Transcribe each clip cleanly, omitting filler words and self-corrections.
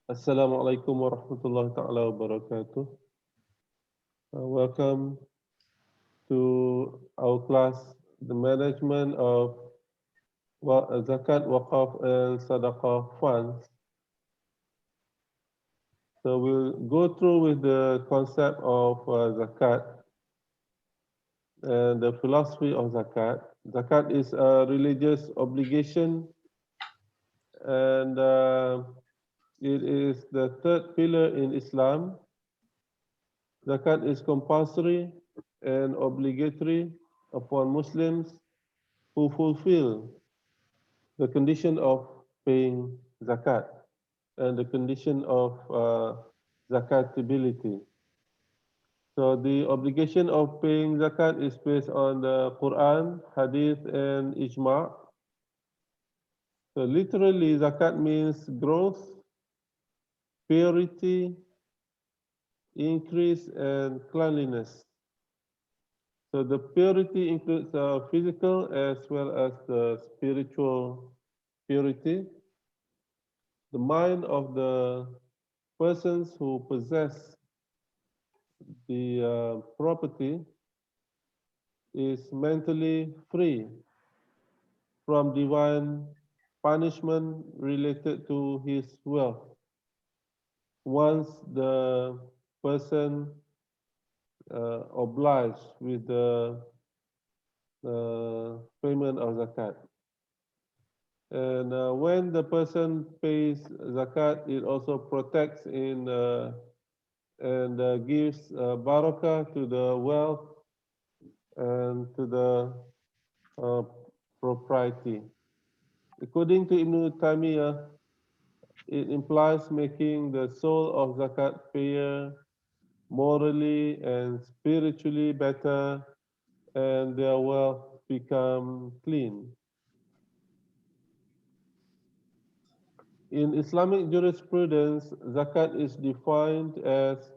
Assalamualaikum warahmatullahi ta'ala wabarakatuh. Welcome to our class, the management of Zakat, Waqf, and Sadaqah funds. So we'll go through with the concept of Zakat and the philosophy of Zakat. Zakat is a religious obligation and it is the third pillar in Islam. Zakat is compulsory and obligatory upon Muslims who fulfill the condition of paying zakat and the condition of zakatability. So the obligation of paying zakat is based on the Quran, Hadith, and Ijma'. So literally, zakat means growth, purity, increase, and cleanliness. So the purity includes physical as well as the spiritual purity. The mind of the persons who possess the property is mentally free from divine punishment related to his wealth. Once the person obliged with the payment of zakat. And when the person pays zakat, it also protects in and gives barakah to the wealth and to the uh, propriety. According to Ibn Taymiyyah, it implies making the soul of zakat payer morally and spiritually better and their wealth become clean. In Islamic jurisprudence, zakat is defined as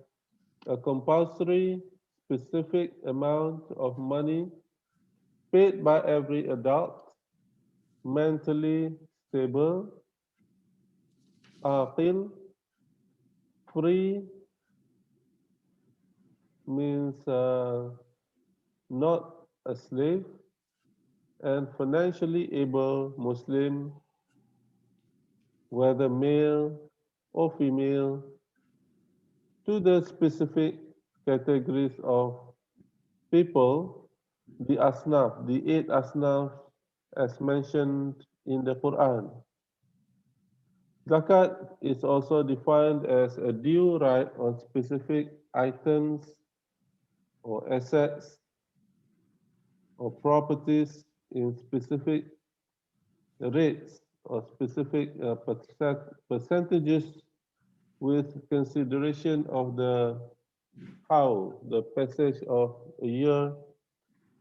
a compulsory specific amount of money paid by every adult, mentally stable, aqil, free means not a slave, and financially able Muslim, whether male or female, to the specific categories of people, the asnaf, the eight asnaf as mentioned in the Quran. Zakat is also defined as a due right on specific items or assets or properties in specific rates or specific percentages with consideration of the how, the passage of a year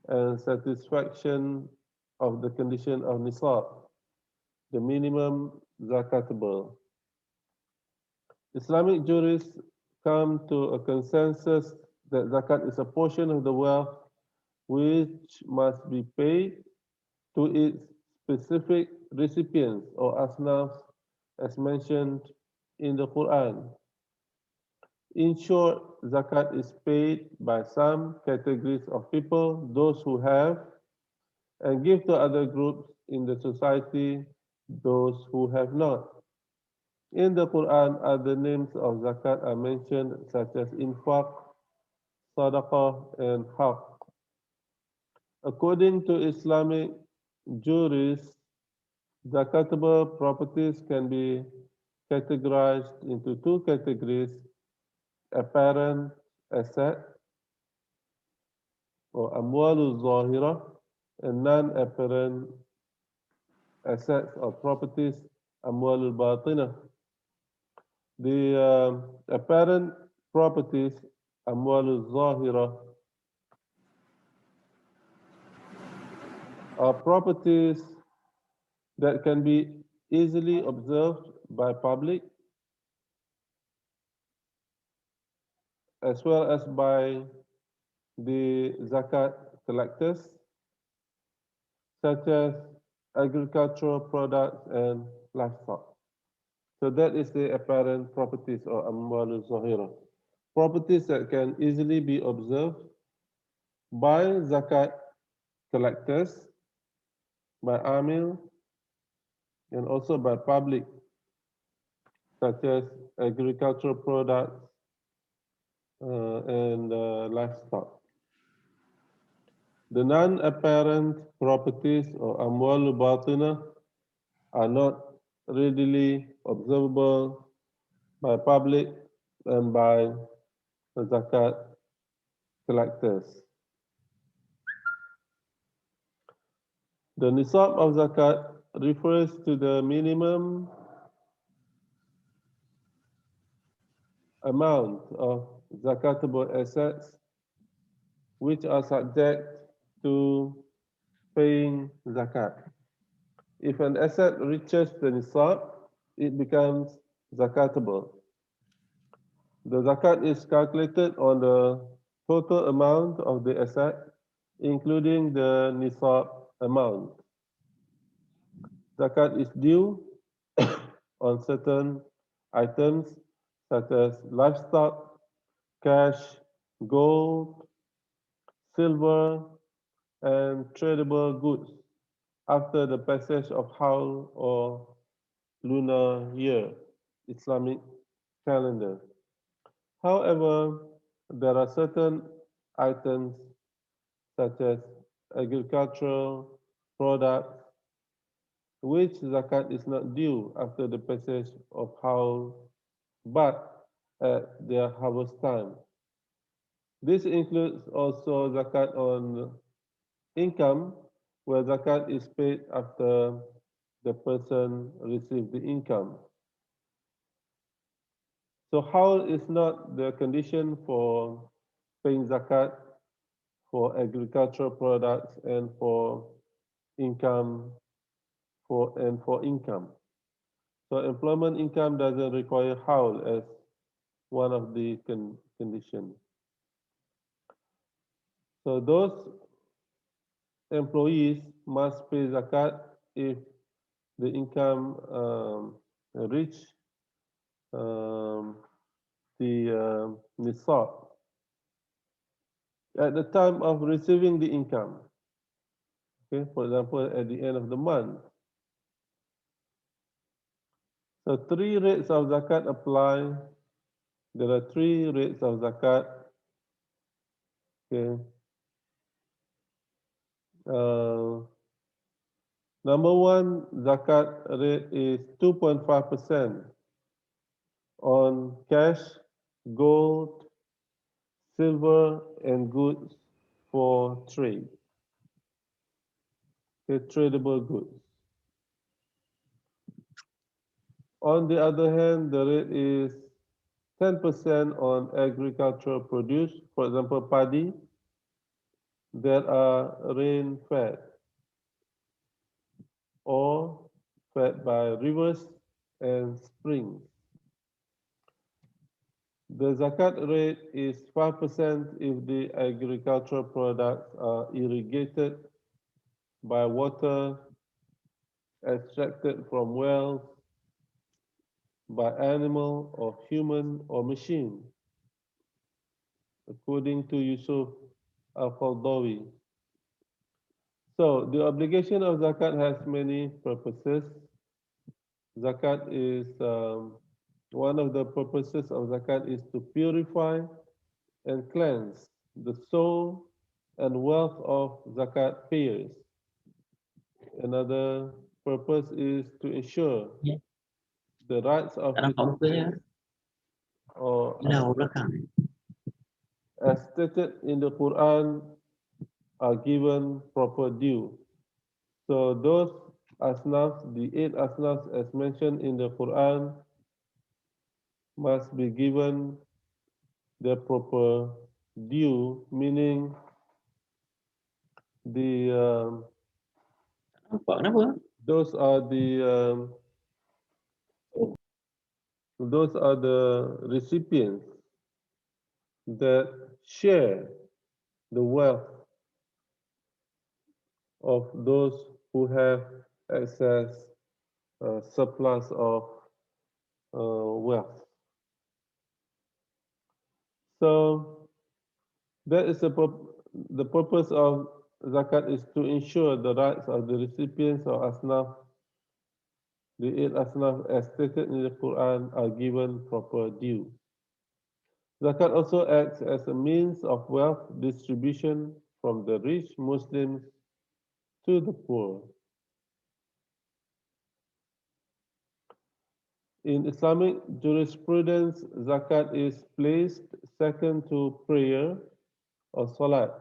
and satisfaction of the condition of nisab, the minimum zakatable. Islamic jurists come to a consensus that zakat is a portion of the wealth which must be paid to its specific recipients or asnaf as mentioned in the Quran. In short, zakat is paid by some categories of people, those who have, and give to other groups in the society, those who have not. In the Quran, other names of zakat are mentioned such as infaq, sadaqah, and haqq. According to Islamic jurists, zakatable properties can be categorized into two categories: apparent asset or amwalu zahira and non-apparent assets or properties, amwalul batinah. The apparent properties, amwalul zahira, are properties that can be easily observed by public as well as by the zakat collectors, such as agricultural products and livestock. So that is the apparent properties or amwal zahira. Properties that can easily be observed by zakat collectors, by amil, and also by public, such as agricultural products and livestock. The non-apparent properties or amwal batina are not readily observable by public and by the zakat collectors. The nisab of zakat refers to the minimum amount of zakatable assets which are subject to paying zakat. If an asset reaches the nisab, it becomes zakatable. The zakat is calculated on the total amount of the asset, including the nisab amount. Zakat is due on certain items such as livestock, cash, gold, silver, and tradable goods after the passage of Haul or lunar year, Islamic calendar. However, there are certain items such as agricultural products which zakat is not due after the passage of Haul but at their harvest time. This includes also zakat on income, where zakat is paid after the person receives the income. So Haul is not the condition for paying zakat for agricultural products and for income for income. So employment income doesn't require Haul as one of the conditions. So those employees must pay zakat if the income reach um, the nisab at the time of receiving the income. Okay, for example, at the end of the month. So three rates of zakat apply. There are three rates of zakat. Okay. Number one, zakat rate is 2.5% on cash, gold, silver, and goods for trade. Okay, tradable goods. On the other hand, the rate is 10% on agricultural produce, for example, paddy, that are rain-fed or fed by rivers and springs. The zakat rate is 5% if the agricultural products are irrigated by water extracted from wells by animal or human or machine, according to Yusuf Al-Faldawi. So the obligation of zakat has many purposes. Zakat is one of the purposes of zakat is to purify and cleanse the soul and wealth of zakat payers. Another purpose is to ensure the rights of recipients or as stated in the Quran are given proper due. So those asnaf, the 8 asnaf as mentioned in the Quran must be given their proper due, meaning the those are the recipients that share the wealth of those who have excess surplus of wealth. So that is the purpose of zakat is to ensure the rights of the recipients of asnaf, the eight asnaf as stated in the Quran, are given proper due. Zakat also acts as a means of wealth distribution from the rich Muslims to the poor. In Islamic jurisprudence, zakat is placed second to prayer or salat.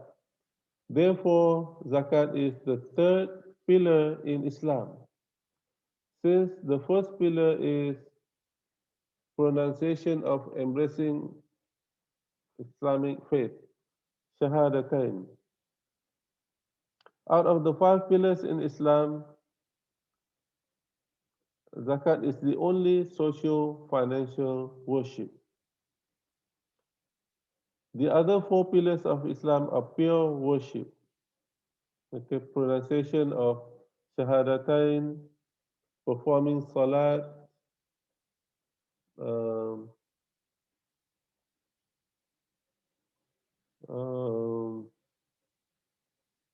Therefore, zakat is the third pillar in Islam. Since the first pillar is pronunciation of embracing Islamic faith, shahadatain. Out of the five pillars in Islam, zakat is the only socio-financial worship. The other four pillars of Islam are pure worship. Okay, pronunciation of shahadatain, performing salat, um, um,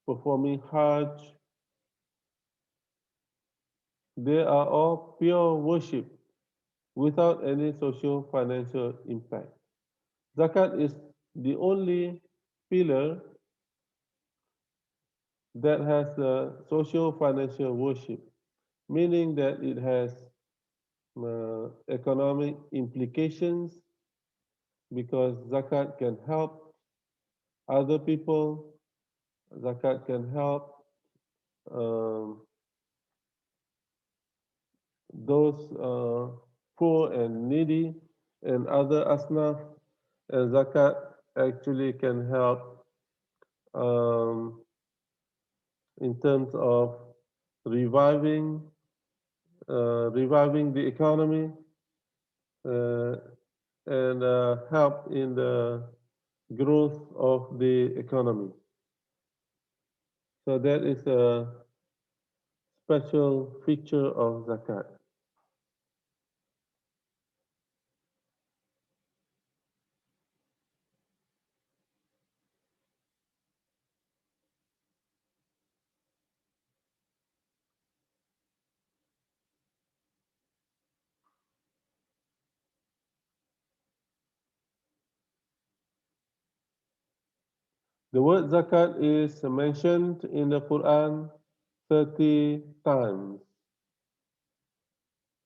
performing hajj, they are all pure worship without any social financial impact. Zakat is the only pillar that has the social financial worship, meaning that it has economic implications because zakat can help other people, zakat can help um, those poor and needy and other asnaf, and zakat actually can help um, in terms of reviving reviving the economy uh, and help in the growth of the economy. So that is a special feature of zakat. The word zakat is mentioned in the Quran 30 times.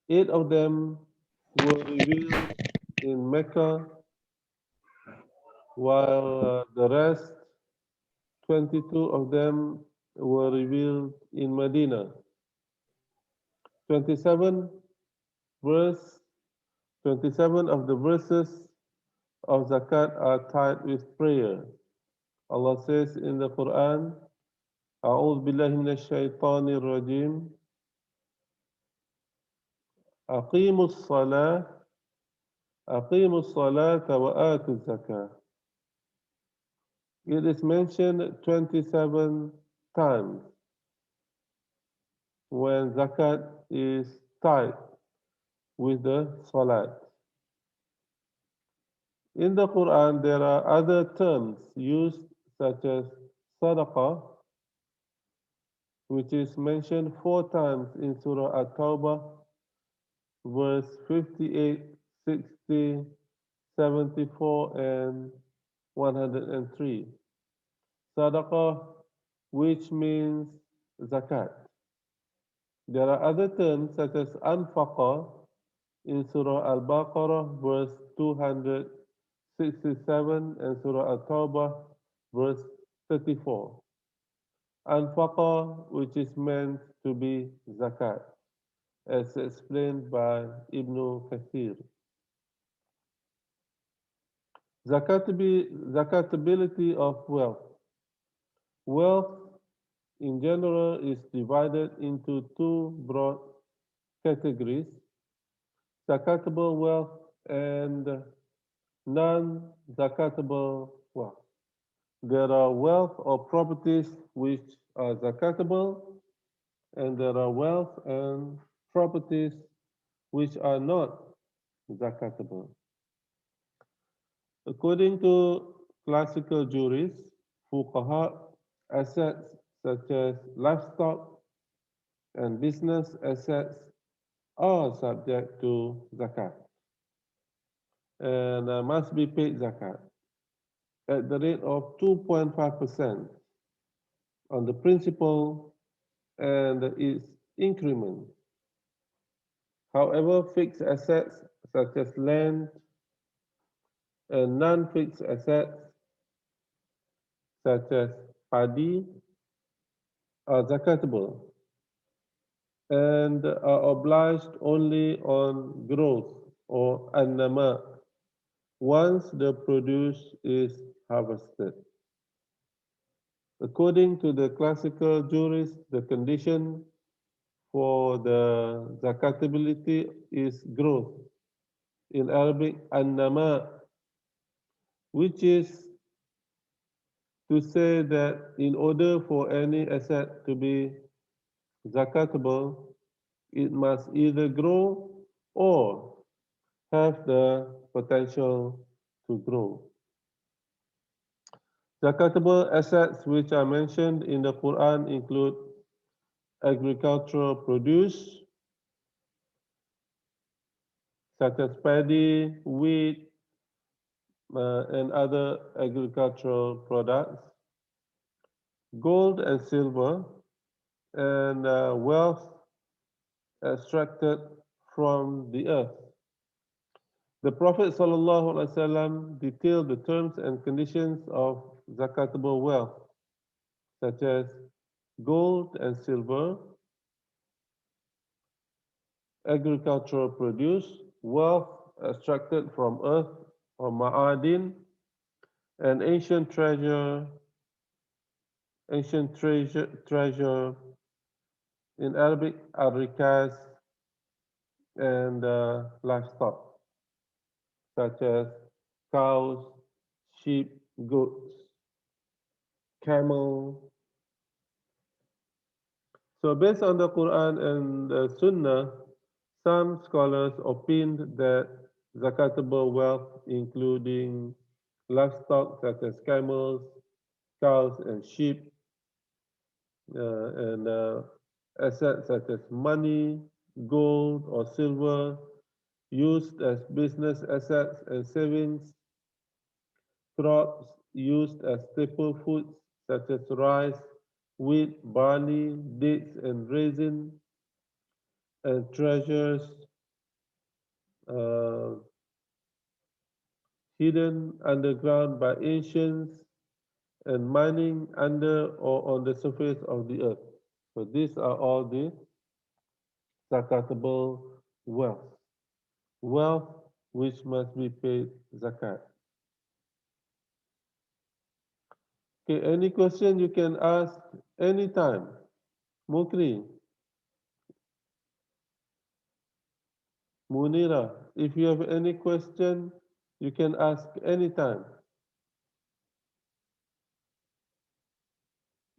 Eight of them were revealed in Mecca, while the rest, 22 of them, were revealed in Medina. 27 verse 27 of the verses of zakat are tied with prayer. Allah says in the Quran, أعوذ بالله من الشيطان الرجيم أقيموا الصلاة أقيموا الصلاة وآتوا الزكاة. It is mentioned 27 times when zakat is tied with the salat. In the Quran, there are other terms used such as sadaqah, which is mentioned four times in Surah At-Tawbah, verse 58, 60, 74, and 103. Sadaqah, which means zakat. There are other terms such as anfaqa in Surah Al-Baqarah, verse 267, and Surah At-Tawbah, verse 34. Anfaqa, which is meant to be zakat, as explained by Ibn Kathir. Zakatability of wealth. Wealth in general is divided into two broad categories, zakatable wealth and non-zakatable wealth. There are wealth or properties which are zakatable, and there are wealth and properties which are not zakatable. According to classical jurists, fuqaha, assets such as livestock and business assets are subject to zakat and must be paid zakat at the rate of 2.5% on the principal and its increment. However, fixed assets such as land and non-fixed assets such as padi are zakatable and are obliged only on growth or annama once the produce is harvested. According to the classical jurists, the condition for the zakatability is growth. In Arabic, annama, which is to say that in order for any asset to be zakatable, it must either grow or have the potential to grow. Zakatable assets which are mentioned in the Quran include agricultural produce such as paddy, wheat, and other agricultural products, gold and silver, and wealth extracted from the earth. The Prophet ﷺ detailed the terms and conditions of zakatable wealth, such as gold and silver, agricultural produce, wealth extracted from earth or ma'adin, and ancient treasure in Arabic, arikas, and livestock, such as cows, sheep, goats, camel. So based on the Quran and the Sunnah, some scholars opined that zakatable wealth, including livestock such as camels, cows, and sheep, and assets such as money, gold, or silver, used as business assets and savings, crops used as staple foods such as rice, wheat, barley, dates, and raisin, and treasures uh, hidden underground by ancients and mining under or on the surface of the earth. So these are all the zakatable wealth. Wealth which must be paid zakat. Okay, any question you can ask anytime. Mukri, Munira, if you have any question, you can ask anytime.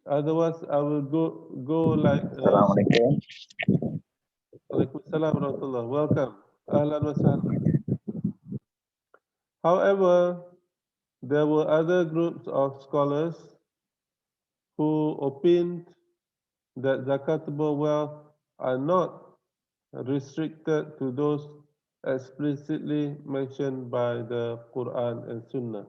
Otherwise, I will go like Assalamualaikum. Alaikum salam wa rahmatullah. Welcome. Ahlan wa sahlan. However, there were other groups of scholars who opined that zakatable wealth are not restricted to those explicitly mentioned by the Quran and Sunnah.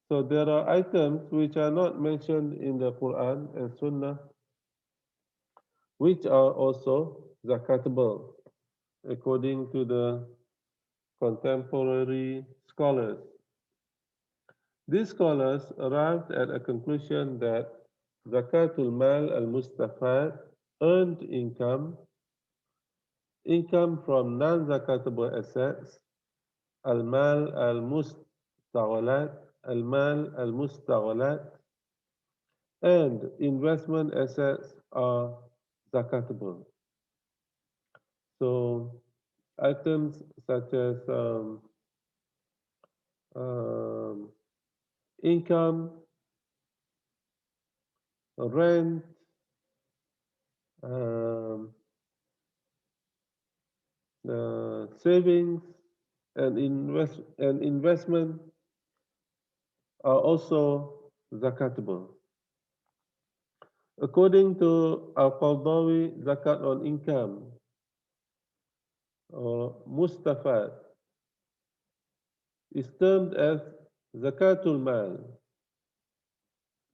So there are items which are not mentioned in the Quran and Sunnah, which are also zakatable, according to the contemporary scholars. These scholars arrived at a conclusion that zakatul mal al-mustafad, earned income from non-zakatable assets, al-mal al-mustaghalat, al-mal al-mustaghalat, and investment assets are zakatable. So items such as um, income, rent, um, savings and investment are also zakatable. According to Al-Qardawi, zakat on income or mustafad is termed as zakatul mal,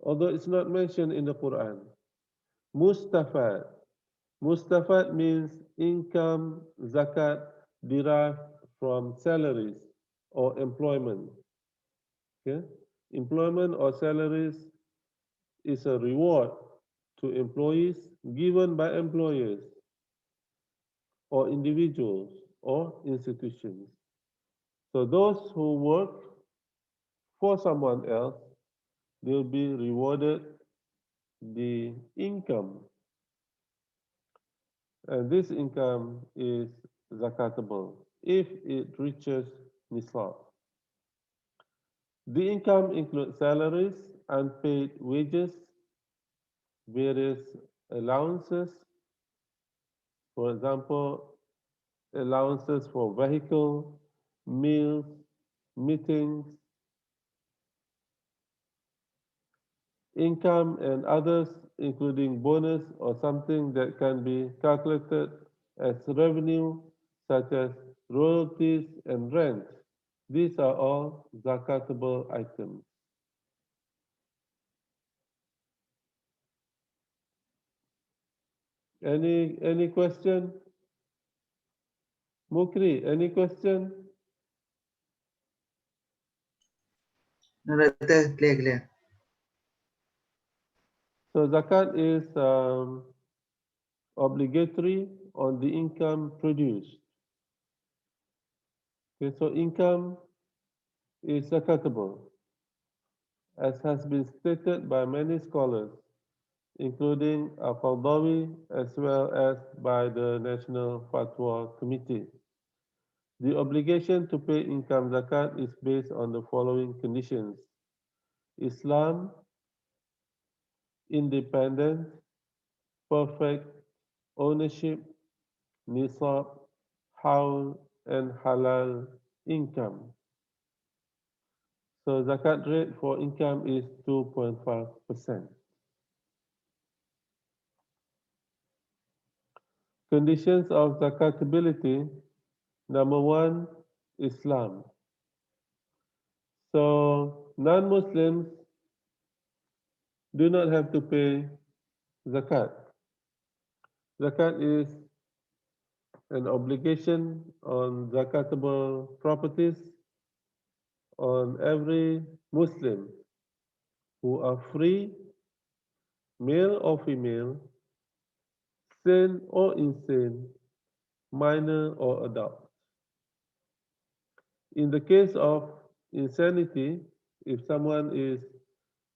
although it's not mentioned in the Quran. Mustafad. Mustafad means income zakat derived from salaries or employment. Okay? Employment or salaries is a reward to employees given by employers or individuals or institutions. So those who work for someone else will be rewarded the income, and this income is zakatable if it reaches nisab. The income includes salaries, unpaid wages, various allowances, for example, allowances for vehicle, meals, meetings, income and others, including bonus or something that can be calculated as revenue, such as royalties and rent. These are all zakatable items. Any question? Mukri, any question? No, brother, clear, clear. So zakat is obligatory on the income produced. Okay, so income is zakatable, as has been stated by many scholars, including Al-Qardawi as well as by the National Fatwa Committee. The obligation to pay income zakat is based on the following conditions: Islam, independence, perfect ownership, nisab, hawl, and halal income. So zakat rate for income is 2.5%. Conditions of zakatability. Number one, Islam. So non-Muslims do not have to pay zakat. Zakat is an obligation on zakatable properties on every Muslim who are free, male or female, sane or insane, minor or adult. In the case of insanity, if someone is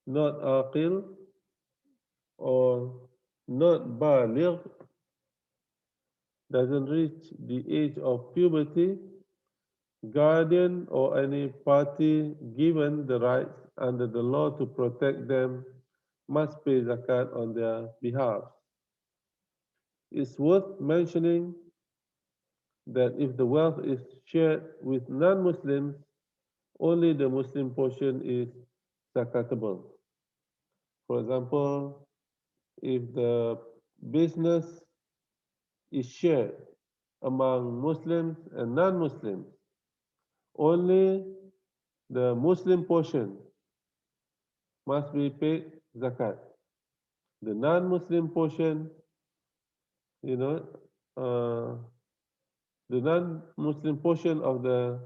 not aqil or not baligh, doesn't reach the age of puberty, guardian or any party given the rights under the law to protect them must pay zakat on their behalf. It's worth mentioning that if the wealth is shared with non-Muslims, only the Muslim portion is zakatable. For example, if the business is shared among Muslims and non-Muslims, only the Muslim portion must be paid zakat. The non-Muslim portion, you know, uh, the non-Muslim portion of the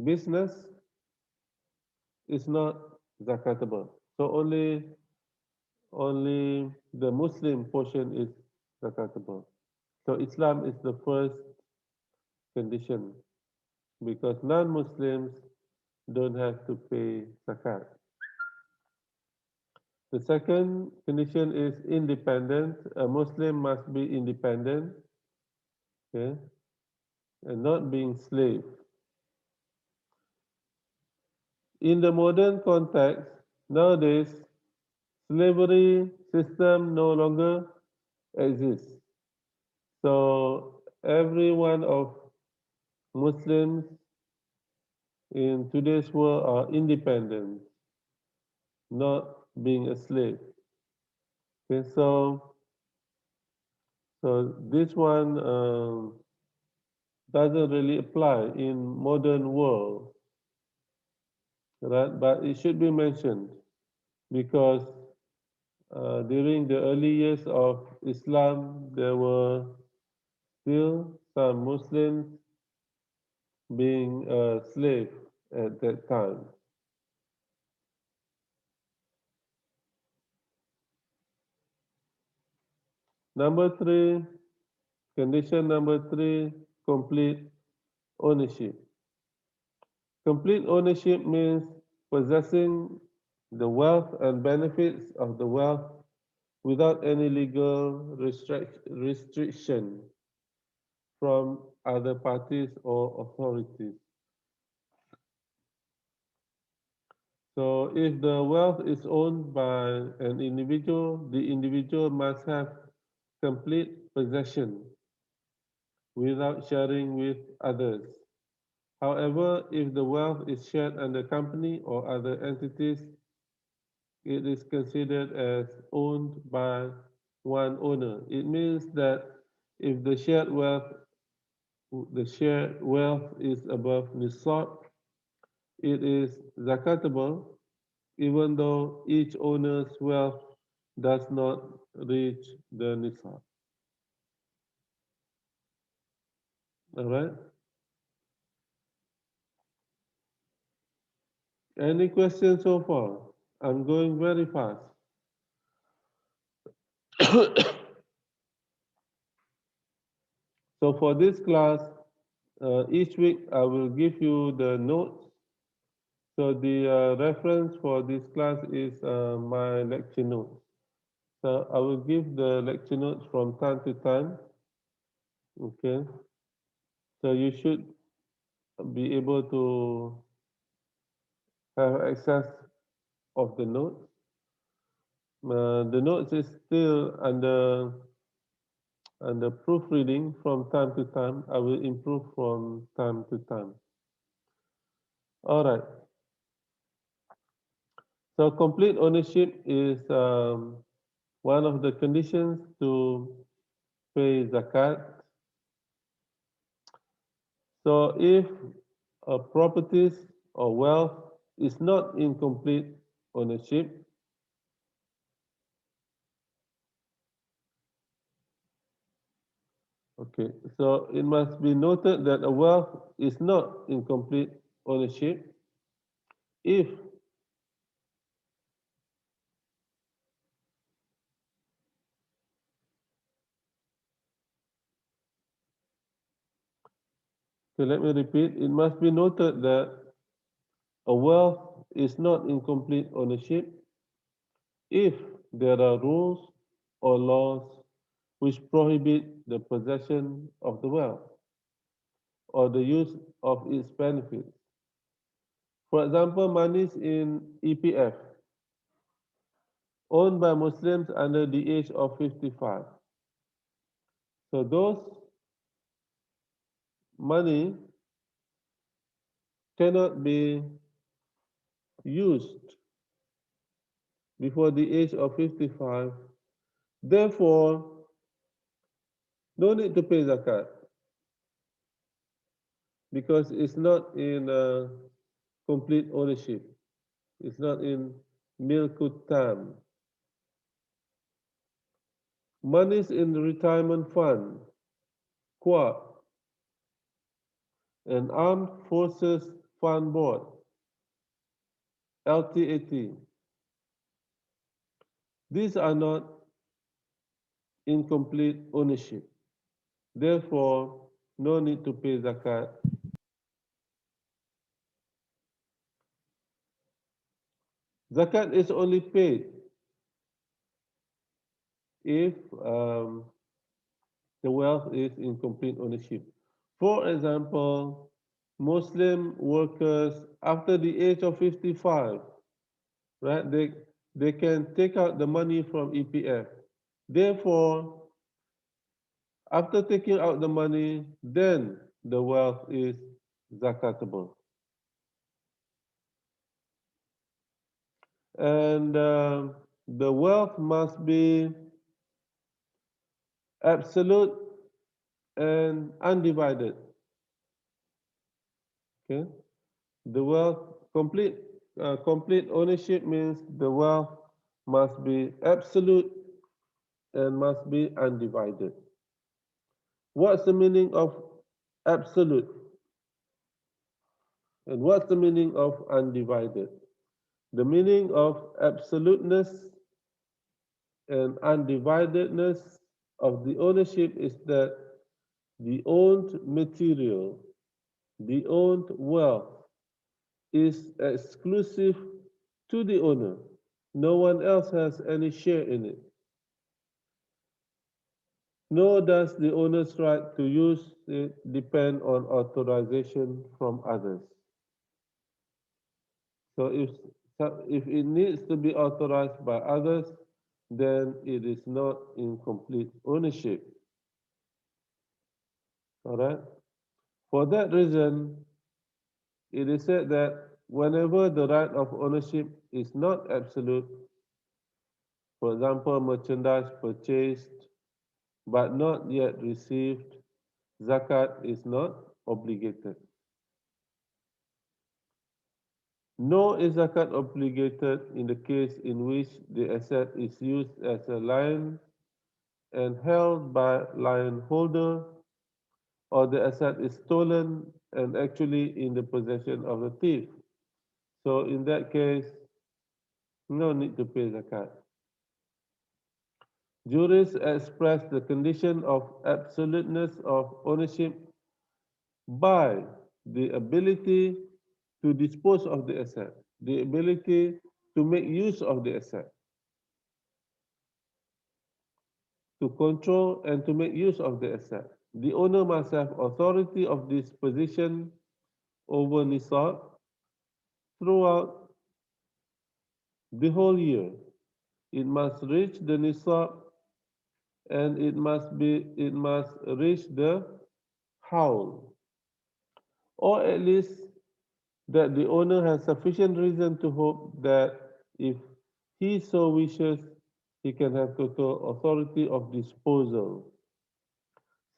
business is not zakatable. So only the Muslim portion is zakatable. So Islam is the first condition because non-Muslims don't have to pay zakat. The second condition is independence. A Muslim must be independent, okay, and not being slave. In the modern context, nowadays, slavery system no longer exists. So every one of Muslims in today's world are independent, not being a slave. Okay, so this one doesn't really apply in modern world, right? But it should be mentioned because during the early years of Islam, there were still some Muslims being a slave at that time. Number three, condition number three, complete ownership. Complete ownership means possessing the wealth and benefits of the wealth without any legal restriction from other parties or authorities. So if the wealth is owned by an individual, the individual must have complete possession without sharing with others. However, if the wealth is shared under company or other entities, it is considered as owned by one owner. It means that if the shared wealth is above nisab, it is zakatable, even though each owner's wealth does not reach the nisab. All right? Any questions so far? I'm going very fast. So for this class, each week I will give you the notes. So the reference for this class is my lecture notes. So I will give the lecture notes from time to time. Okay. So you should be able to have access of the notes. The notes is still under proofreading from time to time. I will improve from time to time. All right. So complete ownership is one of the conditions to pay zakat. So if a properties or wealth is not in complete ownership, okay, so it must be noted that a wealth is not in complete ownership if so let me repeat, it must be noted that a wealth is not in complete ownership if there are rules or laws which prohibit the possession of the wealth or the use of its benefits. For example, monies in EPF owned by Muslims under the age of 55. So those money cannot be used before the age of 55. Therefore, no need to pay zakat because it's not in complete ownership. It's not in milkut tam. Monies in the retirement fund, QA, and Armed Forces Fund Board, LTAT. These are not in complete ownership. Therefore, no need to pay zakat. Zakat is only paid if the wealth is in complete ownership. For example, Muslim workers after the age of 55, right? They can take out the money from EPF. Therefore, After taking out the money, then the wealth is zakatable. And the wealth must be absolute and undivided. Okay, the wealth complete ownership means the wealth must be absolute and must be undivided. What's the meaning of absolute and what's the meaning of undivided? The meaning of absoluteness and undividedness of the ownership is that the owned material, the owned wealth is exclusive to the owner. No one else has any share in it. Nor does the owner's right to use it depend on authorization from others. So if it needs to be authorized by others, then it is not in complete ownership. All right? For that reason, it is said that whenever the right of ownership is not absolute, for example, merchandise purchased but not yet received, zakat is not obligated. Nor is zakat obligated in the case in which the asset is used as a lion and held by lion holder, or the asset is stolen and actually in the possession of the thief. So in that case, no need to pay zakat. Jurists express the condition of absoluteness of ownership by the ability to dispose of the asset, the ability to make use of the asset, to control and to make use of the asset. The owner must have authority of disposition over nisab throughout the whole year. It must reach the nisab and it must reach the howl, or at least that the owner has sufficient reason to hope that if he so wishes, he can have total authority of disposal,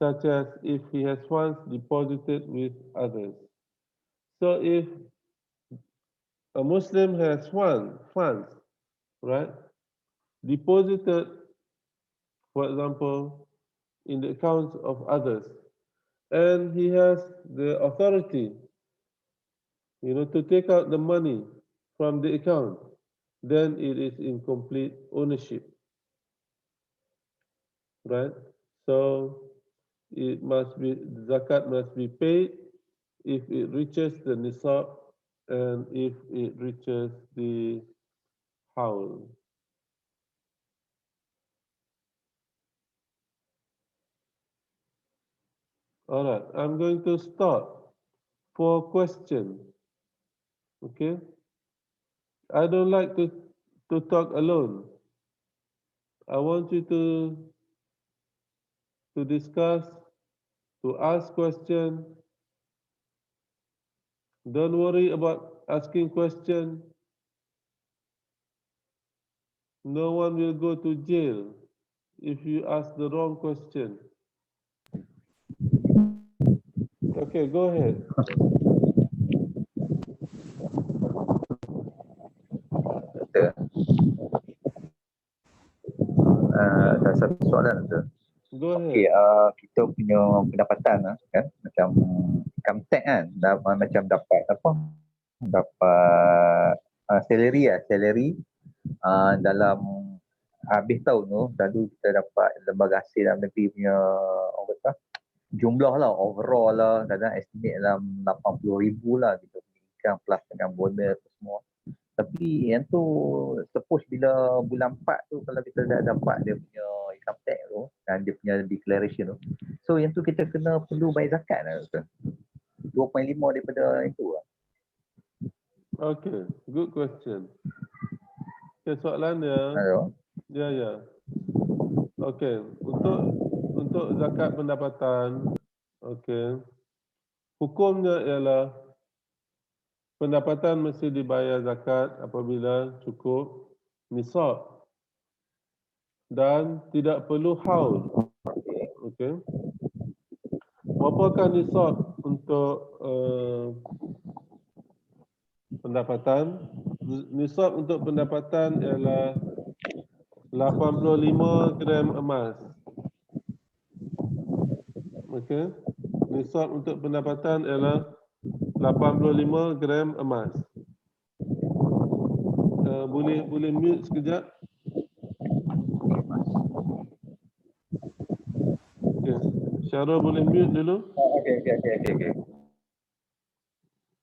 such as if he has funds deposited with others. So if a Muslim has funds, right, deposited, for example, in the accounts of others, and he has the authority, to take out the money from the account, then it is in complete ownership, right? So it must be zakat must be paid if it reaches the nisab and if it reaches the howl. All right, I'm going to stop for question. Okay, I don't like to talk alone. I want you to discuss, to ask question. Don't worry about asking question. No one will go to jail if you ask the wrong question. Okay, go ahead. Satu soalan tu. Go Okey, ahead. kita punya pendapatan kan macam income tax kan macam dapat apa? Dapat salary dalam habis tahun tu lalu kita dapat lembaga hasil dalam negeri punya orang kata jumlah lah overall lah kadang estimate dalam 80,000 lah gitu income plus dengan bonus semua. Tapi yang tu suppose bila bulan 4 tu kalau kita dah dapat dia punya income tax tu dan dia punya declaration tu. So yang tu kita perlu bayar zakat lah tu. 2.5 daripada itu lah. Okay, good question. Okay, soalan dia. Hello. Ya. Okay, untuk zakat pendapatan, okey, hukumnya ialah pendapatan mesti dibayar zakat apabila cukup nisab dan tidak perlu haul. Okey. Berapakah nisab untuk pendapatan? Nisab untuk pendapatan ialah 85 gram emas. Okey. Nisab untuk pendapatan ialah 85 gram emas. Boleh mute sekejap? Okey. Syarul boleh mute dulu? Okey.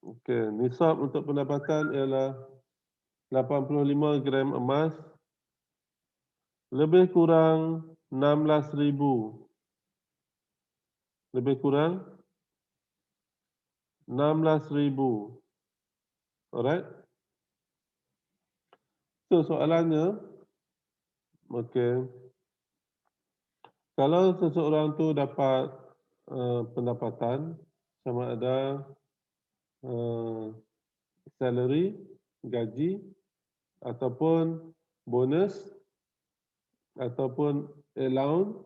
Okey, nisab untuk pendapatan ialah 85 gram emas, lebih kurang 16,000. Lebih kurang 16,000. Alright? So soalannya, okey, kalau seseorang tu dapat pendapatan sama ada salary, gaji, ataupun bonus, ataupun allowance,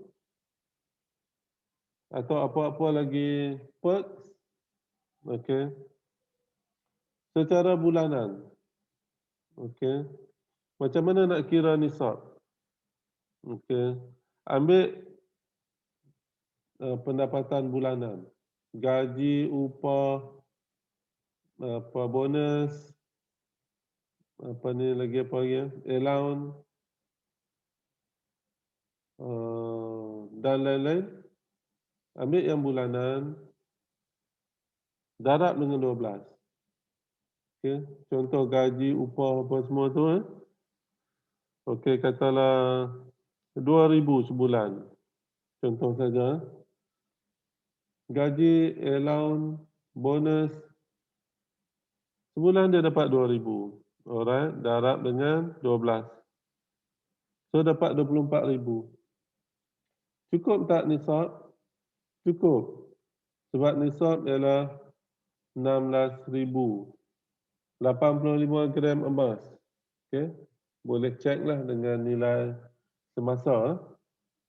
atau apa-apa lagi perks, okey, secara bulanan, okey, macam mana nak kira nisab? Okey, ambil pendapatan bulanan, gaji, upah, apa bonus, apa ni lagi apa lagi, allowance, dan lain-lain. Ambil yang bulanan, darab dengan 12. Okey, contoh gaji, upah apa semua tu okey, katalah 2,000 sebulan. Contoh saja. Gaji, allowance, bonus, sebulan dia dapat 2,000. Alright, darab dengan 12. So dapat 24,000. Cukup tak nisab? Cukup. Sebab nisab ialah 16,000. 85 gram emas. Okey. Boleh ceklah dengan nilai semasa.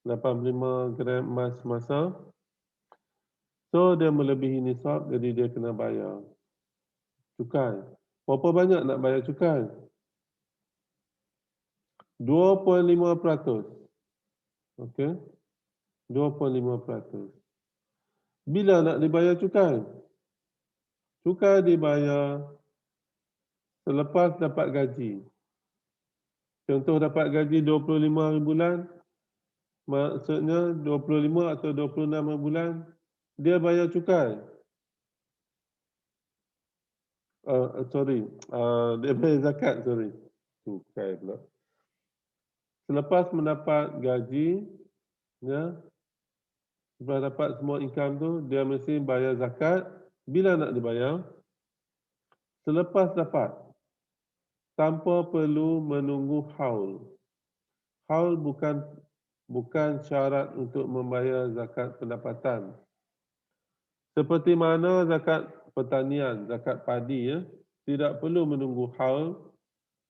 85 gram emas semasa. So dia melebihi nisab, jadi dia kena bayar cukai. Berapa banyak nak bayar cukai? 2.5%. Okey. 2.5%. Bila nak dibayar cukai? Cukai dibayar selepas dapat gaji. Contoh dapat gaji 25 bulan, maksudnya 25 atau 26 bulan, dia bayar cukai. Dia bayar zakat, Cukai pula. Selepas mendapat gaji, ya, setelah dapat semua income tu, dia mesti bayar zakat. Bila nak dibayar? Selepas dapat. Tanpa perlu menunggu haul. Haul bukan syarat untuk membayar zakat pendapatan. Seperti mana zakat pertanian, zakat padi, ya, tidak perlu menunggu haul,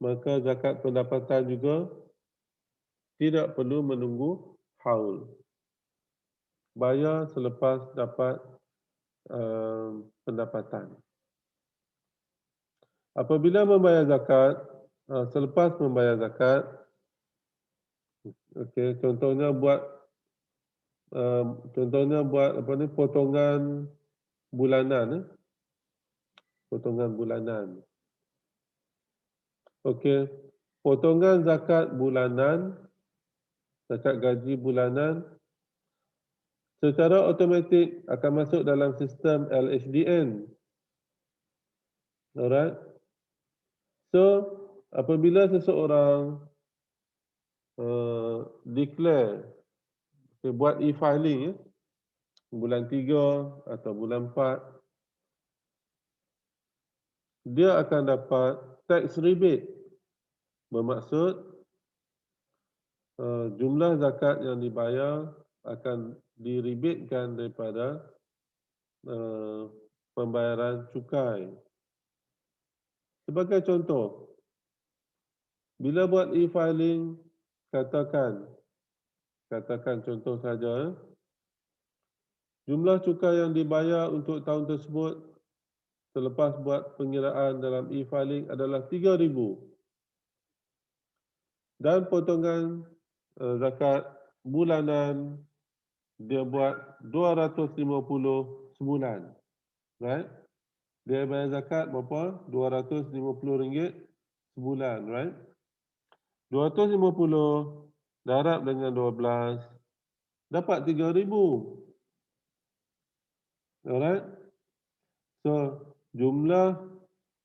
maka zakat pendapatan juga tidak perlu menunggu haul. Bayar selepas dapat pendapatan. Apabila membayar zakat, selepas membayar zakat, okey, contohnya buat apa ni, potongan bulanan, potongan bulanan. Okey, potongan zakat bulanan, zakat gaji bulanan secara automatik akan masuk dalam sistem LHDN. Alright. So, apabila seseorang declare, buat e-filing, bulan 3 atau bulan 4, dia akan dapat tax rebate. Bermaksud, jumlah zakat yang dibayar akan direbetkan daripada pembayaran cukai. Sebagai contoh, bila buat e-filing, katakan contoh saja, jumlah cukai yang dibayar untuk tahun tersebut selepas buat pengiraan dalam e-filing adalah 3,000 dan potongan zakat bulanan dia buat 250 sebulan, right? Dia bayar zakat berapa? RM250 sebulan, right? 250 darab dengan 12 dapat 3,000. Alright? So, jumlah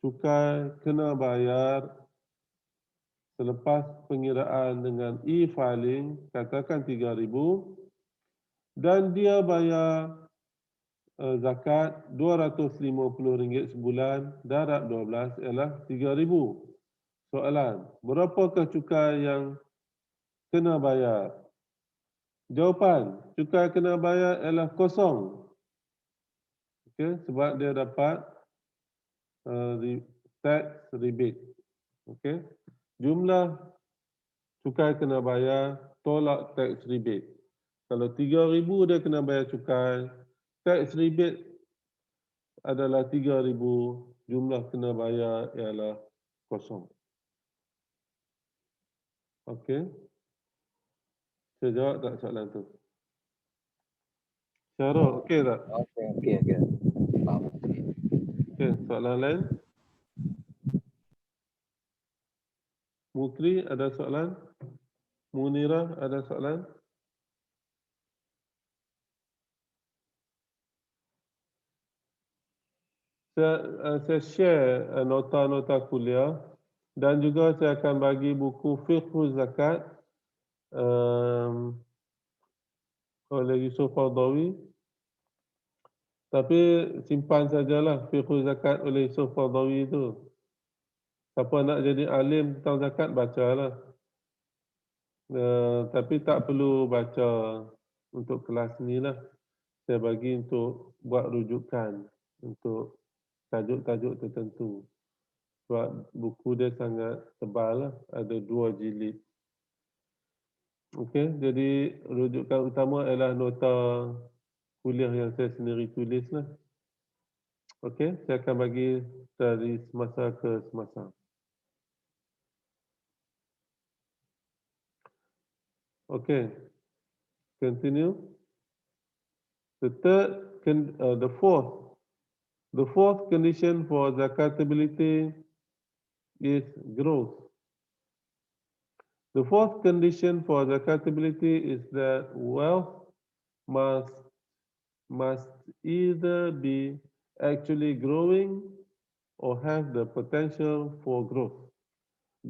cukai kena bayar selepas pengiraan dengan e-filing, katakan 3,000 dan dia bayar zakat RM250 sebulan darab 12 ialah 3,000. Soalan, berapakah cukai yang kena bayar? Jawapan, cukai kena bayar ialah kosong. Okay, sebab dia dapat tax rebate. Okay, jumlah cukai kena bayar tolak tax rebate. Kalau 3,000 dia kena bayar cukai, tax rebate adalah 3,000, jumlah kena bayar ialah kosong. Okey. Saya jawab tak soalan tu? Syarul, okey tak? Okey. Faham. Okey, soalan lain? Mukri ada soalan? Munira ada soalan? Saya share nota-nota kuliah dan juga saya akan bagi buku Fiqh Zakat oleh Yusuf Fardawi. Tapi simpan sajalah Fiqh Zakat oleh Yusuf Fardawi itu. Siapa nak jadi alim tentang zakat, bacalah. Tapi tak perlu baca untuk kelas ni lah. Saya bagi untuk buat rujukan untuk tajuk-tajuk tertentu. Sebab buku dia sangat tebal lah, ada 2 jilid. Okey, jadi rujukan utama ialah nota kuliah yang saya sendiri tulis lah. Okey, saya akan bagi dari semasa ke semasa. Okey, continue. The fourth condition for zakatability is growth. The fourth condition for zakatability is that wealth must either be actually growing or have the potential for growth.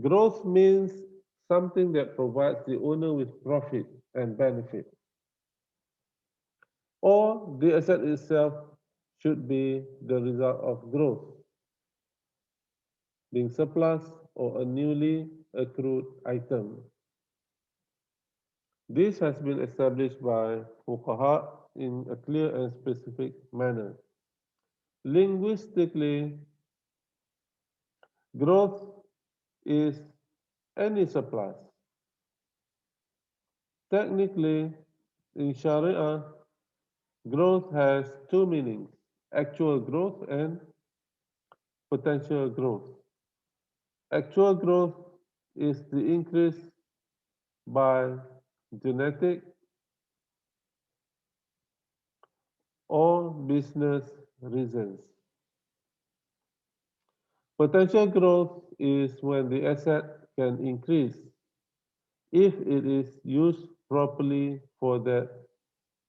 Growth means something that provides the owner with profit and benefit. Or the asset itself should be the result of growth, being surplus or a newly accrued item. This has been established by fuqaha in a clear and specific manner. Linguistically, growth is any surplus. Technically, in Sharia, growth has 2 meanings: actual growth and potential growth. Actual growth is the increase by genetic or business reasons. Potential growth is when the asset can increase if it is used properly for that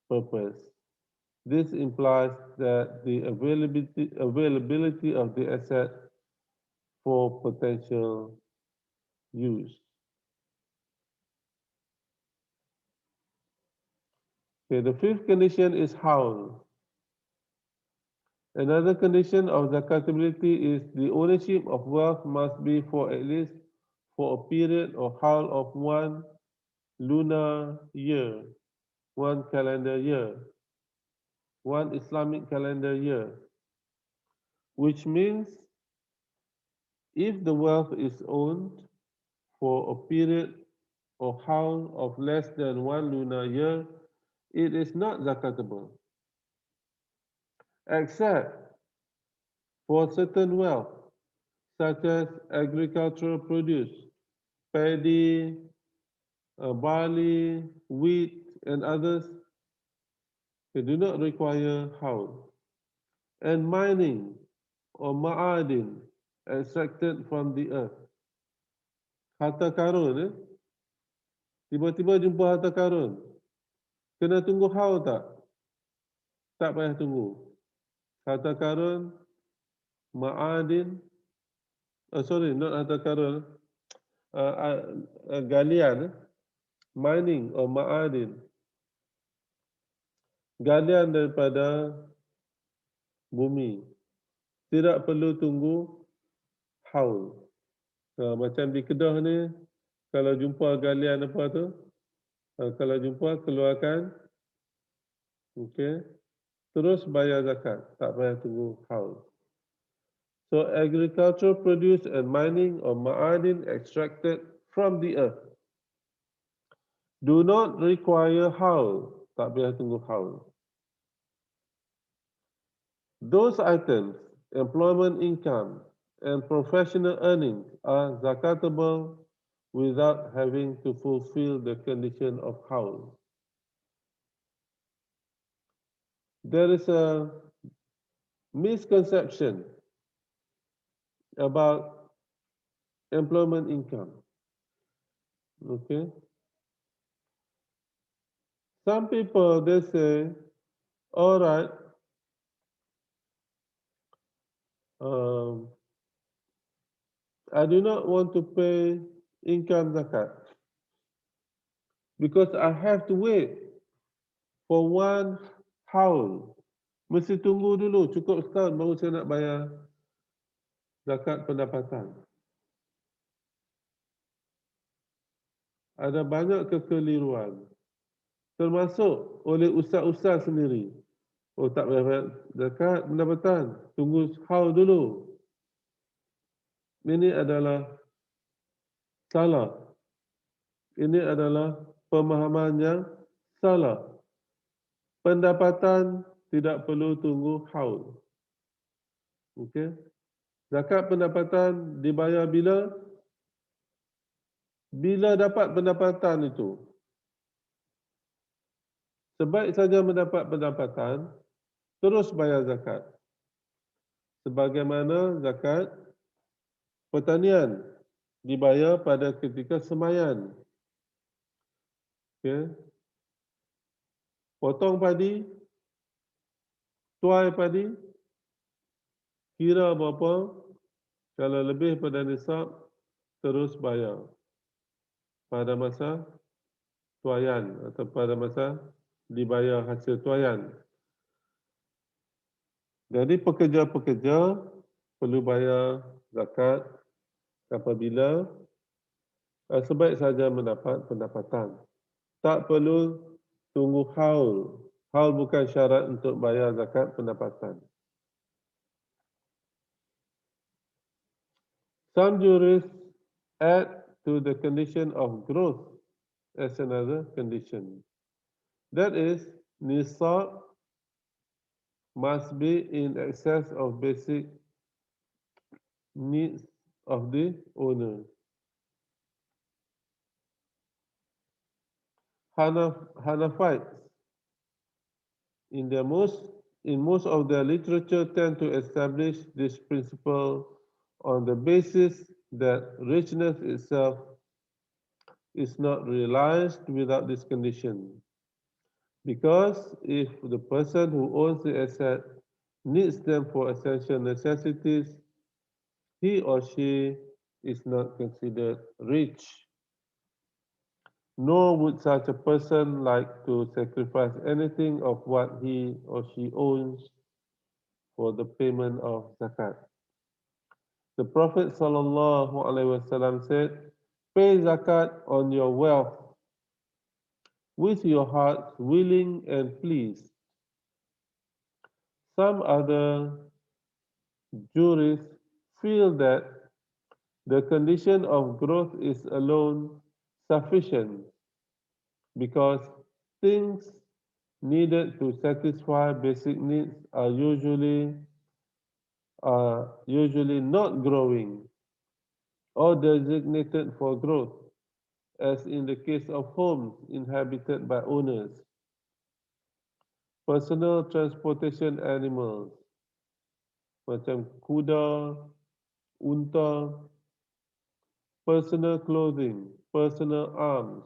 purpose. This implies that the availability of the asset for potential use. Okay, the fifth condition is howl. Another condition of zakatability is the ownership of wealth must be for at least for a period or howl of 1 lunar year. one calendar year, one Islamic calendar year, which means if the wealth is owned for a period or haul of less than one lunar year, it is not zakatable, except for certain wealth, such as agricultural produce, paddy, barley, wheat, and others. They do not require haul. And mining or ma'adin extracted from the earth. Harta karun, tiba-tiba jumpa harta karun. Kena tunggu haul tak? Tak payah tunggu. Harta karun, ma'adin, sorry, not harta karun, galian, mining or ma'adin. Galian daripada bumi. Tidak perlu tunggu haul. Macam di Kedah ni, kalau jumpa galian apa tu, kalau jumpa keluarkan, okay, terus bayar zakat, tak payah tunggu haul. So agricultural produce and mining or ma'adin extracted from the earth do not require haul, tak payah tunggu haul. Those items, employment income and professional earnings are zakatable without having to fulfill the condition of haul. There is a misconception about employment income. Okay. Some people, they say, all right, I do not want to pay income zakat because I have to wait for one haul. Mesti tunggu dulu, cukup setahun baru saya nak bayar zakat pendapatan. Ada banyak kekeliruan, termasuk oleh ustaz-ustaz sendiri. Oh, tak bayar zakat pendapatan, tunggu haul dulu. Ini adalah salah. Ini adalah pemahaman yang salah. Pendapatan tidak perlu tunggu haul. Okey. Zakat pendapatan dibayar bila? Bila dapat pendapatan itu. Sebaik saja mendapat pendapatan, terus bayar zakat. Sebagaimana zakat pertanian dibayar pada ketika semayan. Okay. Potong padi, tuai padi, kira berapa, kalau lebih pada nisab, terus bayar pada masa tuaian atau pada masa dibayar hasil tuaian. Jadi pekerja-pekerja perlu bayar zakat apabila sebaik saja mendapat pendapatan. Tak perlu tunggu haul. Haul bukan syarat untuk bayar zakat pendapatan. Some jurists add to the condition of growth as another condition. That is, nisab must be in excess of basic needs of the owner. Hanafites, in most of their literature, tend to establish this principle on the basis that richness itself is not realized without this condition. Because if the person who owns the asset needs them for essential necessities, he or she is not considered rich. Nor would such a person like to sacrifice anything of what he or she owns for the payment of zakat. The Prophet ﷺ said, pay zakat on your wealth with your hearts willing and pleased. Some other jurists feel that the condition of growth is alone sufficient because things needed to satisfy basic needs are usually not growing or designated for growth, as in the case of homes inhabited by owners, personal transportation animals macam kuda, unta, personal clothing, personal arms,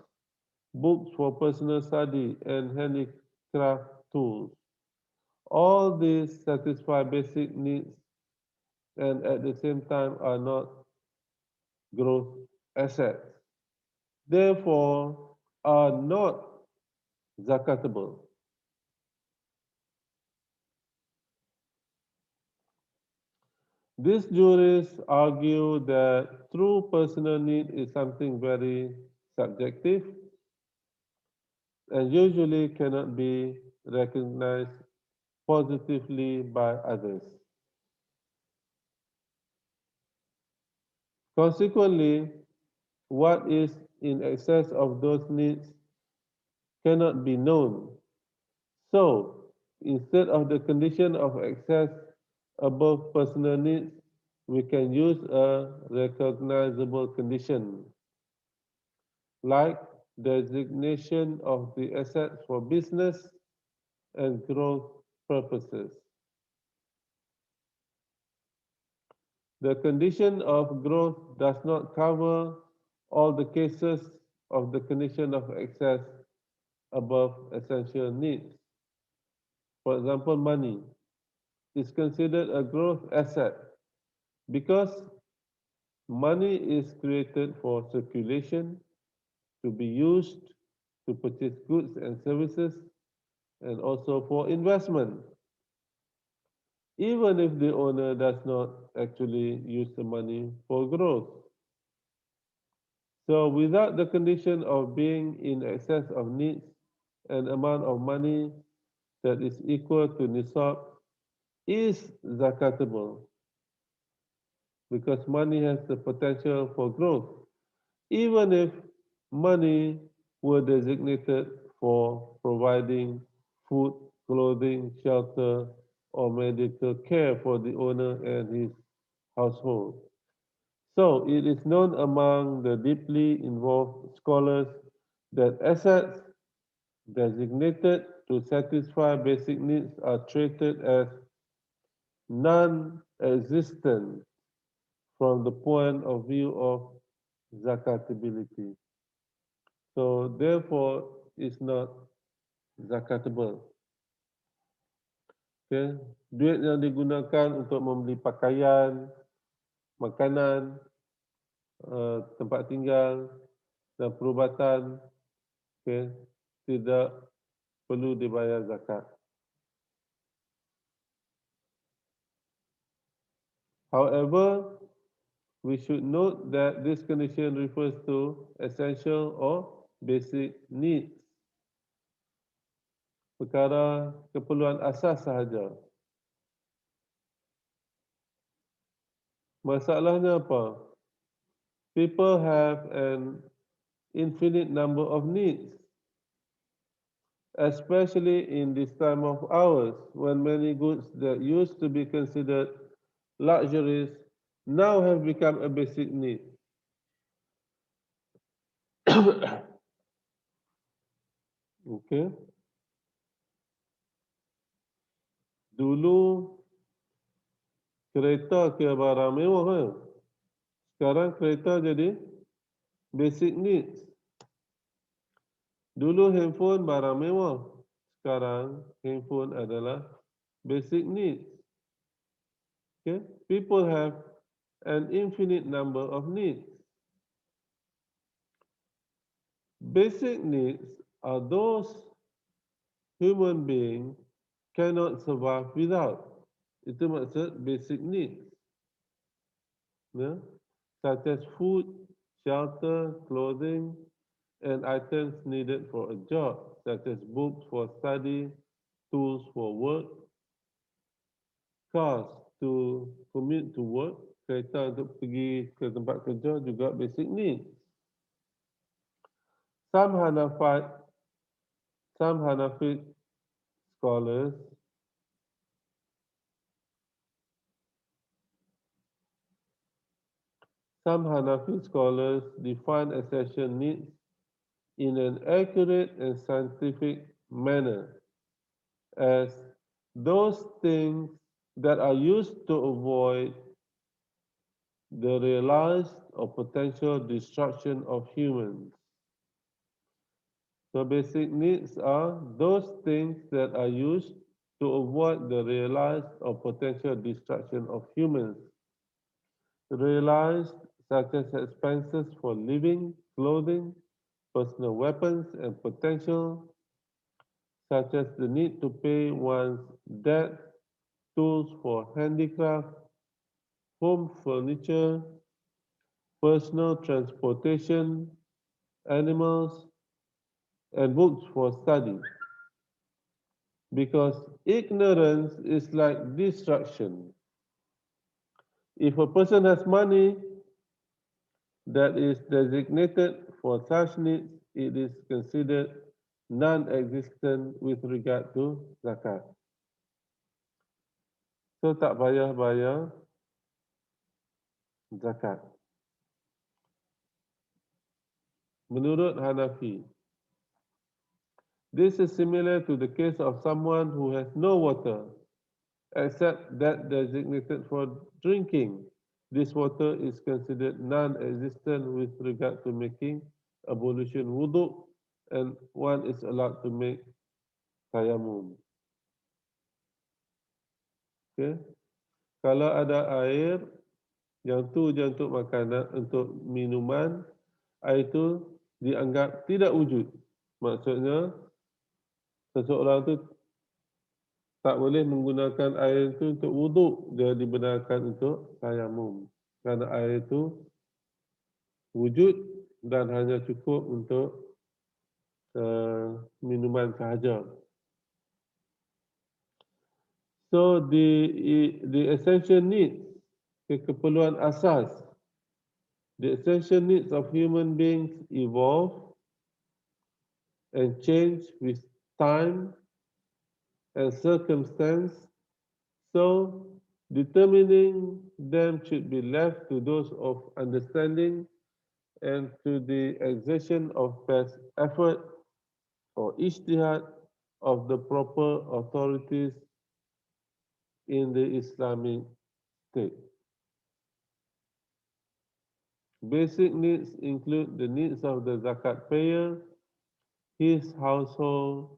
books for personal study, and handicraft tools. All these satisfy basic needs and at the same time are not growth assets. Therefore, are not zakatable. These jurists argue that true personal need is something very subjective and usually cannot be recognized positively by others. Consequently, what is in excess of those needs cannot be known. So, instead of the condition of excess above personal needs, we can use a recognizable condition, like designation of the assets for business and growth purposes. The condition of growth does not cover all the cases of the condition of excess above essential needs. For example, money is considered a growth asset because money is created for circulation, to be used to purchase goods and services, and also for investment, even if the owner does not actually use the money for growth. So without the condition of being in excess of needs, an amount of money that is equal to nisab is zakatable because money has the potential for growth, even if money were designated for providing food, clothing, shelter, or medical care for the owner and his household. So it is known among the deeply involved scholars that assets designated to satisfy basic needs are treated as non-existent from the point of view of zakatability. So therefore, it's not zakatable. Okay? Duit yang digunakan untuk membeli pakaian, makanan, tempat tinggal dan perubatan, okay, tidak perlu dibayar zakat. However, we should note that this condition refers to essential or basic needs, perkara keperluan asas sahaja. Masalahnya apa? People have an infinite number of needs, especially in this time of ours when many goods that used to be considered luxuries now have become a basic need. Okay. Dulu kereta kira barang mewah kan? Sekarang kereta jadi basic needs. Dulu handphone barang mewah. Sekarang handphone adalah basic needs. Okay? People have an infinite number of needs. Basic needs are those human beings cannot survive without. Itu maksud basic needs. Yeah? Such as food, shelter, clothing, and items needed for a job, such as books for study, tools for work, cars to commute to work, kereta untuk pergi ke tempat kerja juga basic needs. Some Hanafi, some Hanafi scholars define essential needs in an accurate and scientific manner as those things that are used to avoid the realized or potential destruction of humans. So basic needs are those things that are used to avoid the realized or potential destruction of humans. Realized such as expenses for living, clothing, personal weapons, and potential such as the need to pay one's debt, tools for handicraft, home furniture, personal transportation, animals, and books for study. Because ignorance is like destruction. If a person has money that is designated for such needs, it is considered non-existent with regard to zakat. So tak payah bayar zakat. Menurut Hanafi, this is similar to the case of someone who has no water except that designated for drinking. This water is considered non-existent with regard to making ablution wudu, and one is allowed to make tayammum. Okay. Kalau ada air yang tu je untuk makanan, untuk minuman, air itu dianggap tidak wujud. Maksudnya seseorang tu tak boleh menggunakan air itu untuk wuduk, dia dibenarkan untuk tayamum. Kerana air itu wujud dan hanya cukup untuk minuman sahaja. So the essential needs, keperluan asas, the essential needs of human beings evolve and change with time and circumstance. So determining them should be left to those of understanding and to the exertion of best effort or ijtihad of the proper authorities in the Islamic State. Basic needs include the needs of the zakat payer, his household,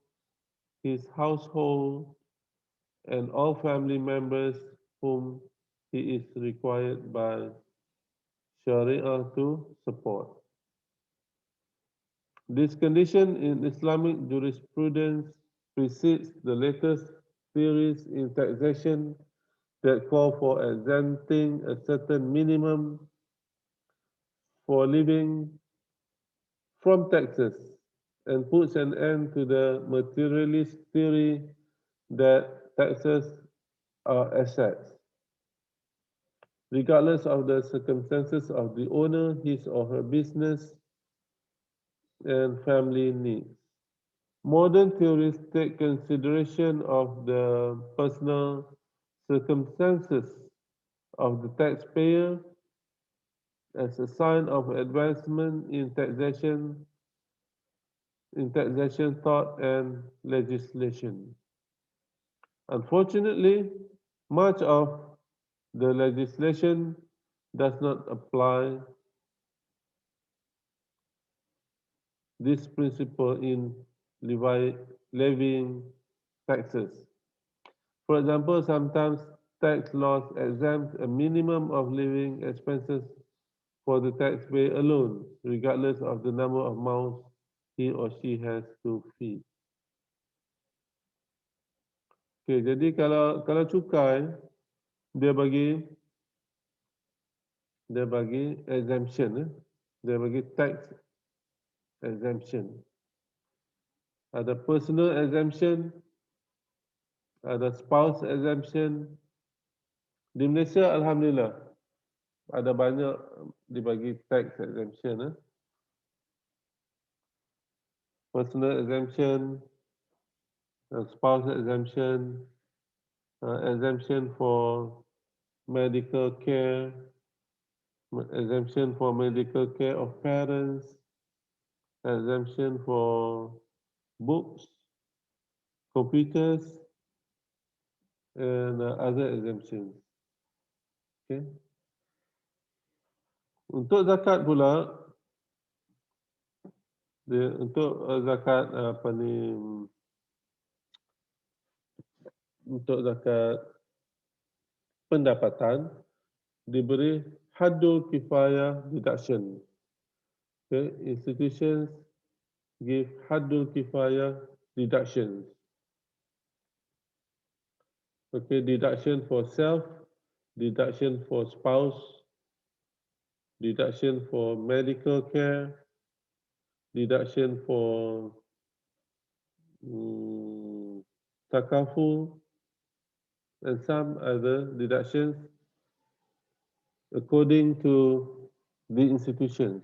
and all family members whom he is required by Sharia to support. This condition in Islamic jurisprudence precedes the latest theories in taxation that call for exempting a certain minimum for living from taxes and puts an end to the materialist theory that taxes are assets, regardless of the circumstances of the owner, his or her business, and family needs. Modern theories take consideration of the personal circumstances of the taxpayer as a sign of advancement in taxation thought and legislation. Unfortunately, much of the legislation does not apply this principle in levying taxes. For example, sometimes tax laws exempt a minimum of living expenses for the taxpayer alone, regardless of the number of mouths he or she has to feed. Okay, jadi kalau cukai dia bagi exemption, dia bagi tax exemption. Ada personal exemption, ada spouse exemption. Di Malaysia, alhamdulillah, ada banyak dibagi tax exemption. Personal exemption, spouse exemption, exemption for medical care, exemption for medical care of parents, exemption for books, computers, and other exemptions. Okay. Untuk zakat pula, untuk zakat untuk zakat pendapatan diberi haddul kifayah deduction. Okay, institutions give haddul kifayah deductions. Okay, deduction for self, deduction for spouse, deduction for medical care, deduction for takaful, and some other deductions according to the institutions.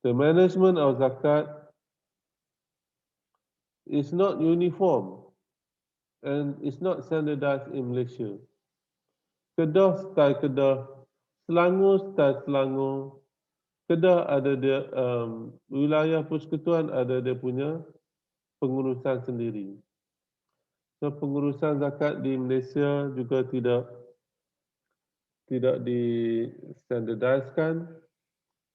The management of zakat is not uniform and is not standardized in Malaysia. Kedah style Kedah, Selangor style Selangor. Kedah ada dia, wilayah persekutuan ada dia punya pengurusan sendiri. So pengurusan zakat di Malaysia juga tidak di-standardizkan.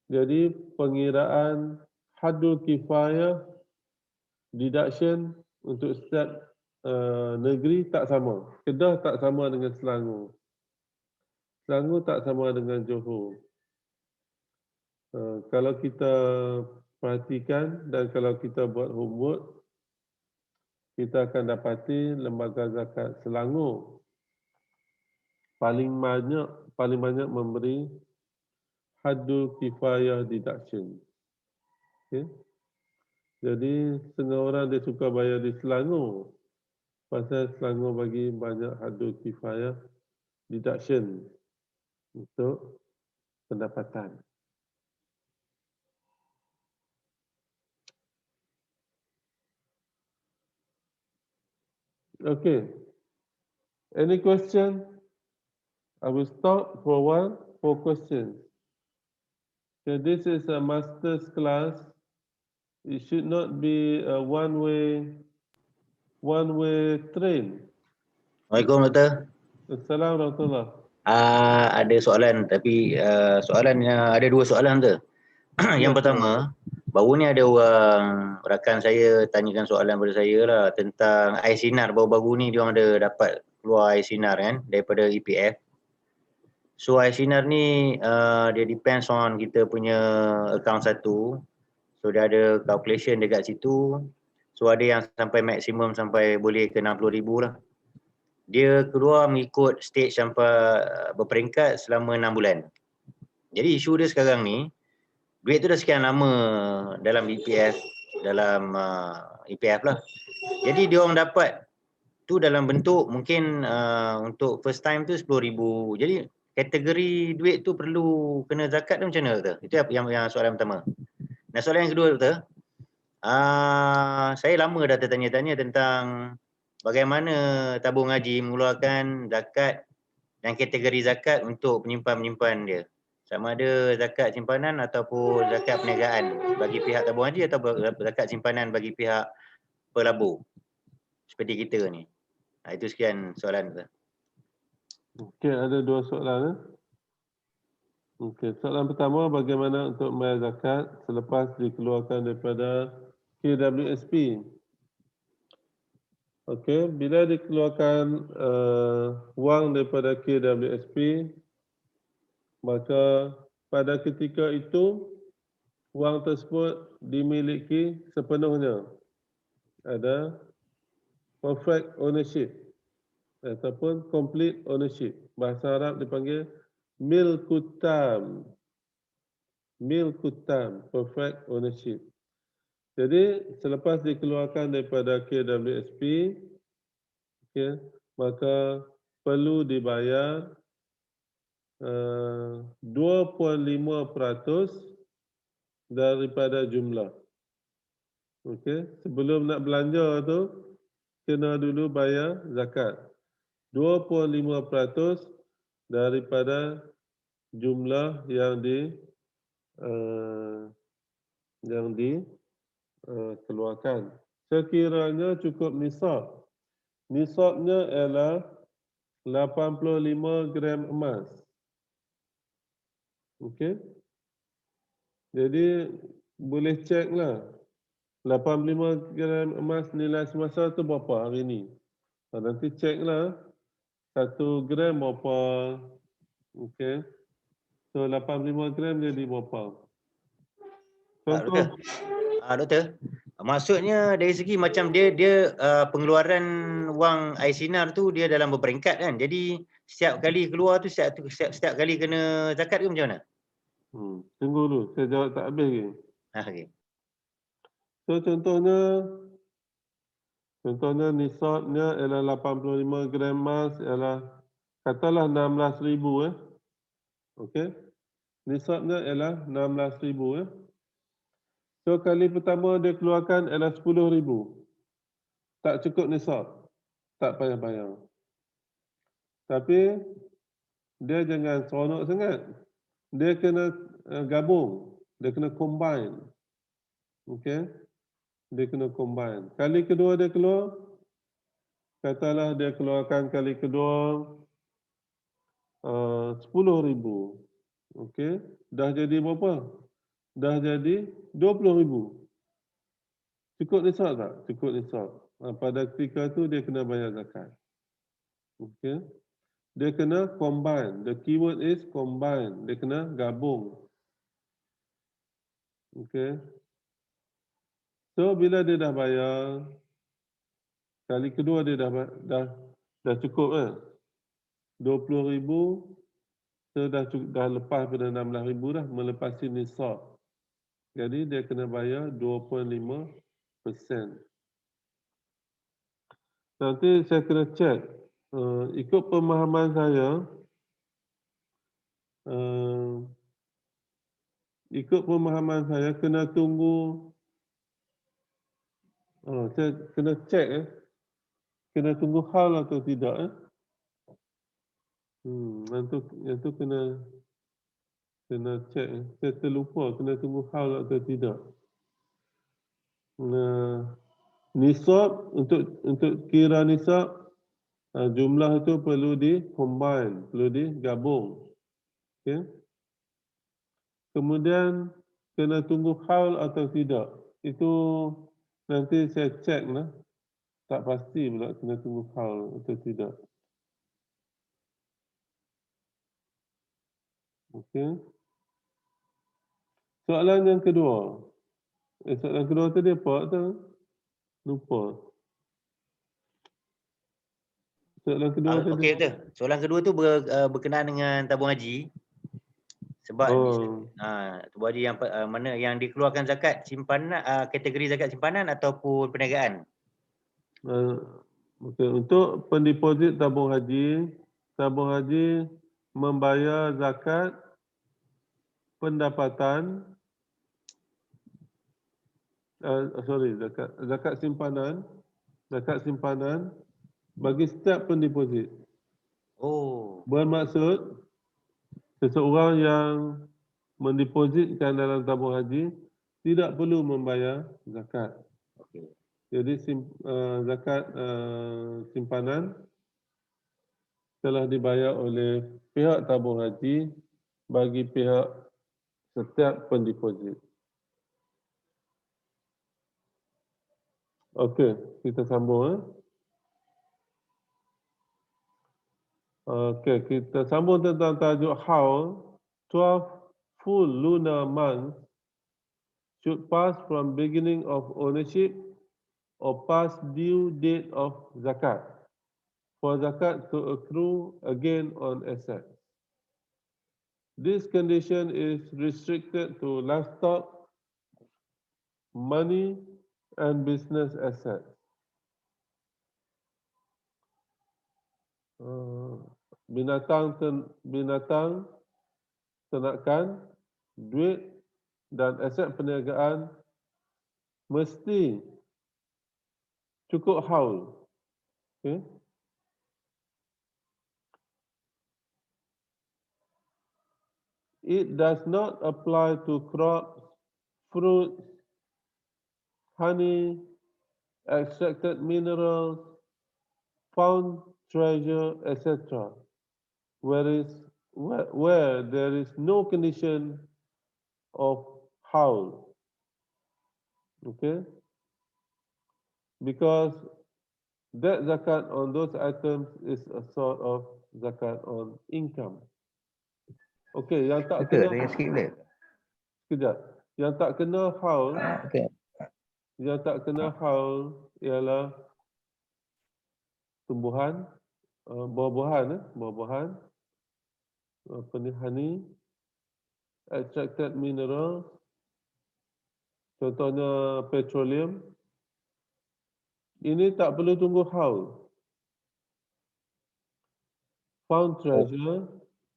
Jadi pengiraan haddul kifayah deduction untuk setiap negeri tak sama. Kedah tak sama dengan Selangor. Selangor tak sama dengan Johor. Kalau kita perhatikan dan kalau kita buat homework, kita akan dapati lembaga zakat Selangor paling banyak memberi haddul kifayah deduction. Okay. Jadi setengah orang dia suka bayar di Selangor pasal Selangor bagi banyak haddul kifayah deduction untuk pendapatan. Okay. Any question? I will stop for a while for questions. Okay, this is a master's class. It should not be a one-way train. Assalamualaikum Doktor. Assalamualaikum warahmatullahi. Ada soalan tapi soalannya ada dua soalan tu. Yang pertama, baru ni ada orang rakan saya tanyakan soalan pada saya lah tentang air sinar baru-baru ni dia orang ada dapat keluar air sinar kan daripada EPF. So air sinar ni dia depends on kita punya account satu. So dia ada calculation dekat situ. So ada yang sampai maksimum sampai boleh ke 60,000 lah. Dia keluar mengikut stage sampai berperingkat selama 6 bulan. Jadi isu dia sekarang ni, duit tu dah sekian lama dalam EPF lah. Jadi dia orang dapat tu dalam bentuk mungkin untuk first time tu 10,000. Jadi kategori duit tu perlu kena zakat tu macam mana tu? Itu yang soalan pertama. Dan soalan yang kedua tu, saya lama dah tertanya-tanya tentang bagaimana tabung haji mengeluarkan zakat dan kategori zakat untuk penyimpan-penyimpan dia. Sama ada zakat simpanan ataupun zakat perniagaan bagi pihak tabung haji atau zakat simpanan bagi pihak pelabur. Seperti kita ni. Itu sekian soalan tu. Okey, ada dua soalan. Okey, soalan pertama, bagaimana untuk bayar zakat selepas dikeluarkan daripada KWSP? Okey, bila dikeluarkan wang daripada KWSP, maka pada ketika itu wang tersebut dimiliki sepenuhnya. Ada perfect ownership ataupun complete ownership. Bahasa Arab dipanggil milkutam. milkutam, perfect ownership. Jadi selepas dikeluarkan daripada KWSP, okay, maka perlu dibayar 2.5% daripada jumlah. Okey, sebelum nak belanja tu kena dulu bayar zakat. 2.5% daripada jumlah yang dikeluarkan. Sekiranya cukup nisab. Nisabnya ialah 85 gram emas. Okey. Jadi boleh cek lah 85 gram emas nilai semasa tu berapa hari ni. Nanti cek lah 1 gram berapa. Okey. So 85 gram jadi berapa? Contoh. Doktor, maksudnya dari segi macam dia pengeluaran wang air sinar tu dia dalam berperingkat kan. Jadi setiap kali keluar tu setiap kali kena zakat ke macam mana? Tunggu dulu, saya jawab tak habis lagi. Okey. So contohnya nisabnya ialah 85 gram emas ialah katalah 16,000 Okey. Nisabnya ialah 16,000 So kali pertama dia keluarkan ialah 10,000. Tak cukup nisab. Tak payah bayar. Tapi dia jangan seronok sangat. Dia kena gabung. Dia kena combine. Okey. Dia kena combine. Kali kedua dia keluar, katalah dia keluarkan kali kedua 10,000. Okey. Dah jadi berapa? Dah jadi 20,000. Cukup nisab tak? Cukup nisab. Pada ketika tu dia kena bayar zakat. Okey. Dia kena combine. The keyword is combine. Dia kena gabung. Okey. So bila dia dah bayar, kali kedua dia dah cukup kan? 20,000, so dah lepas pada 16,000 dah, melepasi nisab. Jadi dia kena bayar 2.5%. Nanti saya kena cek. Ikut pemahaman saya, kena tunggu. Saya kena cek kena tunggu haul atau tidak yang tu kena cek. Saya terlupa kena tunggu haul atau tidak. Nisab untuk kira nisab, jumlah itu perlu di-combine, perlu digabung. Okay. Kemudian kena tunggu haul atau tidak. Itu nanti saya cek lah. Tak pasti pula kena tunggu haul atau tidak. Okey. Soalan yang kedua. Soalan kedua tadi apa tu? Lupa. Soalan kedua tadi. Okey betul. Soalan kedua tu berkenaan dengan tabung haji. Sebab tabung haji yang mana yang dikeluarkan zakat simpanan, kategori zakat simpanan ataupun perniagaan. Okey, untuk pendeposit tabung haji membayar zakat pendapatan zakat simpanan bagi setiap pendeposit. Bermaksud seseorang yang mendepositkan dalam tabung haji tidak perlu membayar zakat. Jadi zakat simpanan telah dibayar oleh pihak tabung haji bagi pihak setiap pendeposit. Okey, kita sambung. Okey, kita sambung tentang tajuk how 12 full lunar months should pass from beginning of ownership or past due date of zakat for zakat to accrue again on asset. This condition is restricted to livestock, money, and business assets. Binatang ternakan, duit dan aset perniagaan mesti cukup haul. Okay? It does not apply to crops, fruits, honey, extracted minerals, found treasure, etc. Where there is no condition of haul. Okay? Because that zakat on those items is a sort of zakat on income. Okay, yang tak Betul, kena saya sikit boleh? sekejap. Yang tak kena haul, Okay. yang tak kena haul ialah tumbuhan, buah-buahan, apa ni, honey, extracted mineral, contohnya petroleum. Ini tak perlu tunggu haul. Found treasure,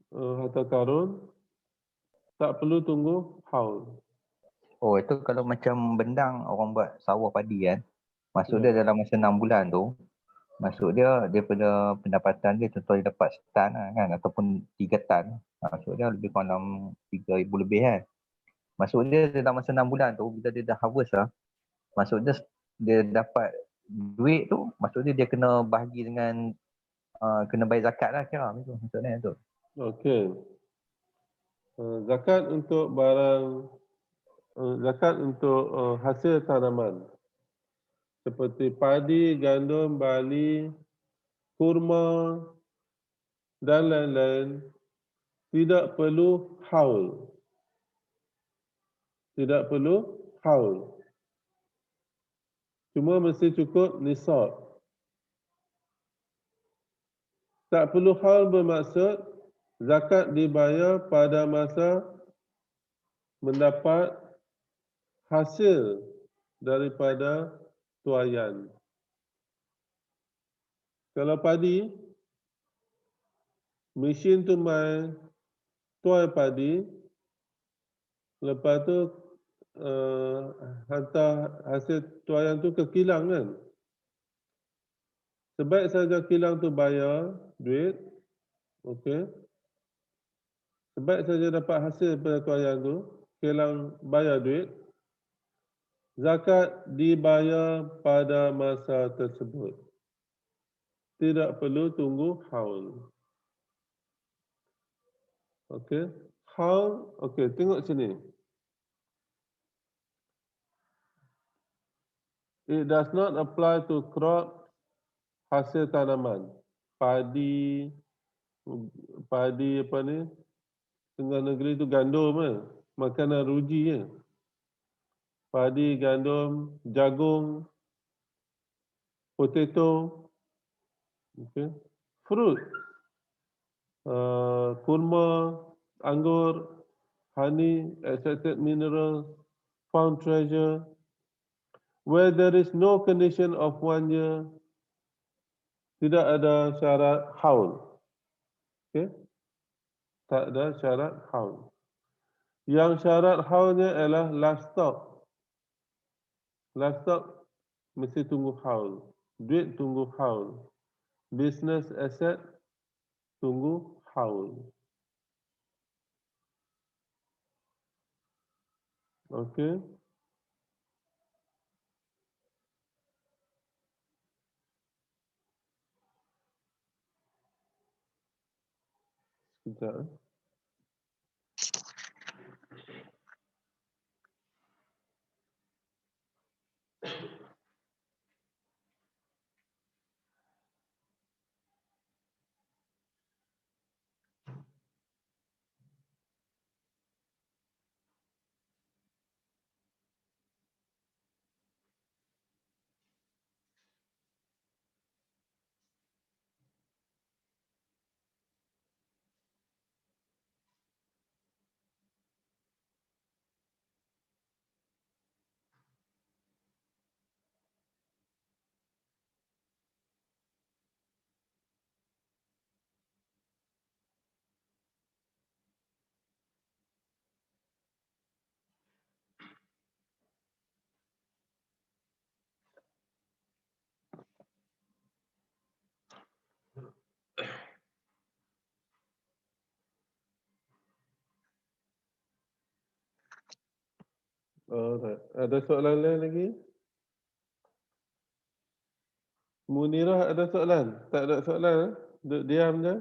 harta karun, tak perlu tunggu haul. Oh, itu kalau macam bendang orang buat sawah padi kan, maksud Ya. dia dalam masa 6 bulan tu, maksud dia daripada pendapatan dia contoh dia dapat setan lah, kan, ataupun 3 tan, maksud dia lebih kurang dalam 3,000 lebih kan. Maksud dia dalam masa 6 bulan tu, bila dia dah harvest lah, maksud dia dapat duit tu, maksud dia kena bahagi dengan kena bayar zakat lah kira macam tu maksudnya tu. Okey. Zakat untuk barang, zakat untuk hasil tanaman seperti padi, gandum, barley, kurma dan lain-lain tidak perlu haul. Tidak perlu haul. Cuma mesti cukup nisab. Tak perlu haul bermaksud zakat dibayar pada masa mendapat hasil daripada tuaian. Kalau padi, mesin tumai tuai padi, lepas tu hantar hasil tuaian tu ke kilang kan. Sebaik saja kilang tu bayar duit, okey. Sebaik saja dapat hasil pada tuaian tu, kilang bayar duit, zakat dibayar pada masa tersebut. Tidak perlu tunggu haul. Okey. Haul, okey, tengok sini. It does not apply to crop, hasil tanaman. Padi apa ni? Tengah negeri tu gandum kan? Makanan ruji kan? Padi, gandum, jagung, potato, okay. Fruit, kurma, anggur, honey, extracted minerals, found treasure, where there is no condition of 1 year, tidak ada syarat haul. Okay? Tak ada syarat haul. Yang syarat haulnya ialah livestock. Livestock mesti tunggu haul. Duit tunggu haul. Business asset tunggu haul. Okey. Sekejap. Alright. Ada soalan lain lagi? Munirah ada soalan? Tak ada soalan? Duduk diam je.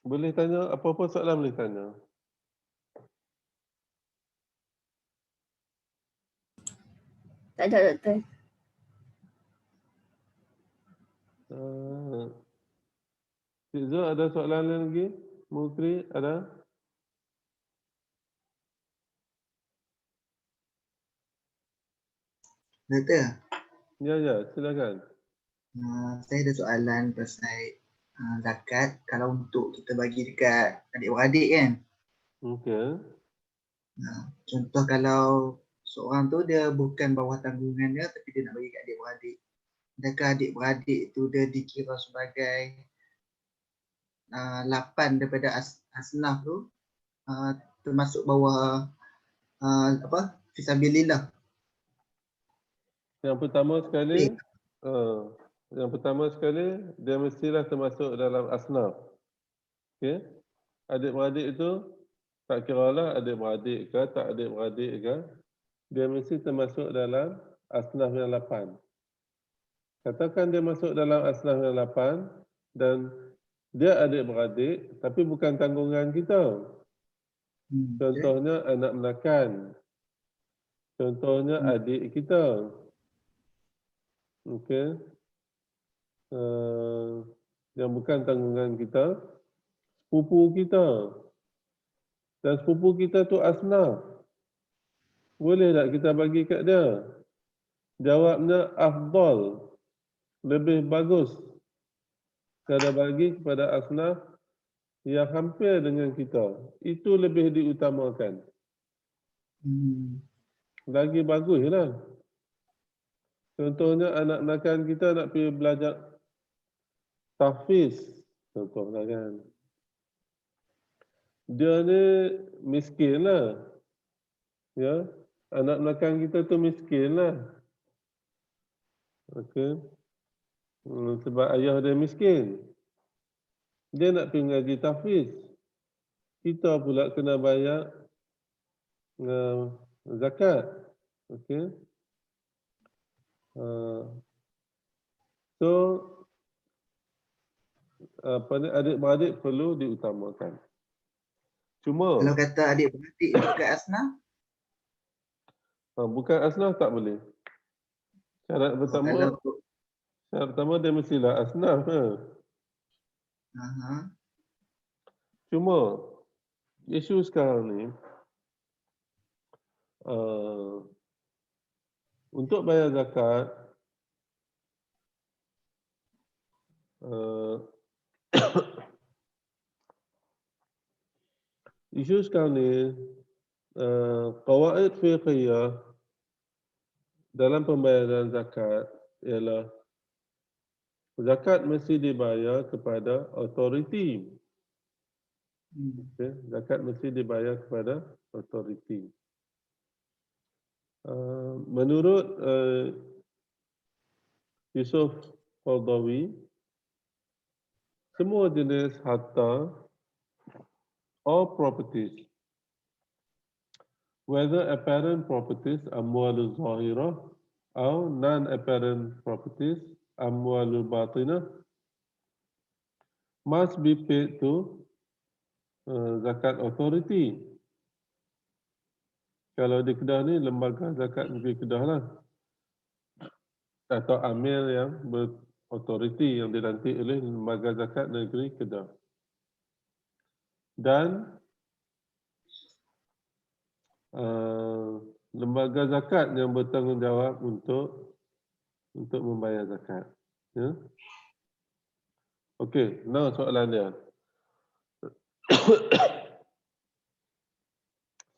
Boleh tanya, apa-apa soalan boleh tanya. Tak ada, Doktor. Cik Zul ada soalan lain lagi? Mukri ada? Doktor, Ya, silakan. saya ada soalan pasal zakat kalau untuk kita bagi dekat adik-beradik kan. Okey. Contoh kalau seorang tu dia bukan bawah tanggungan dia tapi dia nak bagi kat adik-beradik. Adakah adik-beradik tu dia dikira sebagai 8 daripada asnaf tu termasuk bawah fisabilillah. Yang pertama sekali, dia mestilah termasuk dalam asnaf. Okey. Adik-beradik itu tak kiralah adik-beradik ke tak adik-beradik ke, dia mesti termasuk dalam asnaf yang 8. Katakan dia masuk dalam asnaf yang 8 dan dia adik-beradik tapi bukan tanggungan kita. Contohnya anak menakan. Contohnya adik kita. Okey. Yang bukan tanggungan kita, sepupu kita. Dan sepupu kita tu asnaf. Boleh tak kita bagi kat dia? Jawabnya afdal. Lebih bagus. Kita bagi kepada asnaf yang hampir dengan kita. Itu lebih diutamakan. Lagi baguslah. Contohnya anak nakan kita nak pergi belajar tahfiz. Contohnya kan. Dia ni miskin lah. Ya. Anak nakan kita tu miskin lah. Okey. Sebab ayah dia miskin. Dia nak pergi ngaji tahfiz. Kita pula kena bayar zakat. Okey. So adik-beradik perlu diutamakan. Cuma Kalau kata adik-beradik juga asnaf, bukan asnaf tak boleh. Syarat pertama dia mestilah asnaf. Cuma isu sekarang ni untuk bayar zakat isu sekarang ni qawaid fiqhiyah dalam pembayaran zakat ialah zakat mesti dibayar kepada autoriti. Okay. Zakat mesti dibayar kepada autoriti. Menurut Yusuf Qardawi, semua jenis harta or properties, whether apparent properties, amwalul zahirah, or non-apparent properties, amwalul batinah, must be paid to zakat authority. Kalau di Kedah ni, lembaga zakat negeri Kedah lah. Atau amil yang berautoriti yang dilantik oleh lembaga zakat negeri Kedah. Dan lembaga zakat yang bertanggungjawab untuk membayar zakat. Ya? Okey, nah soalan dia.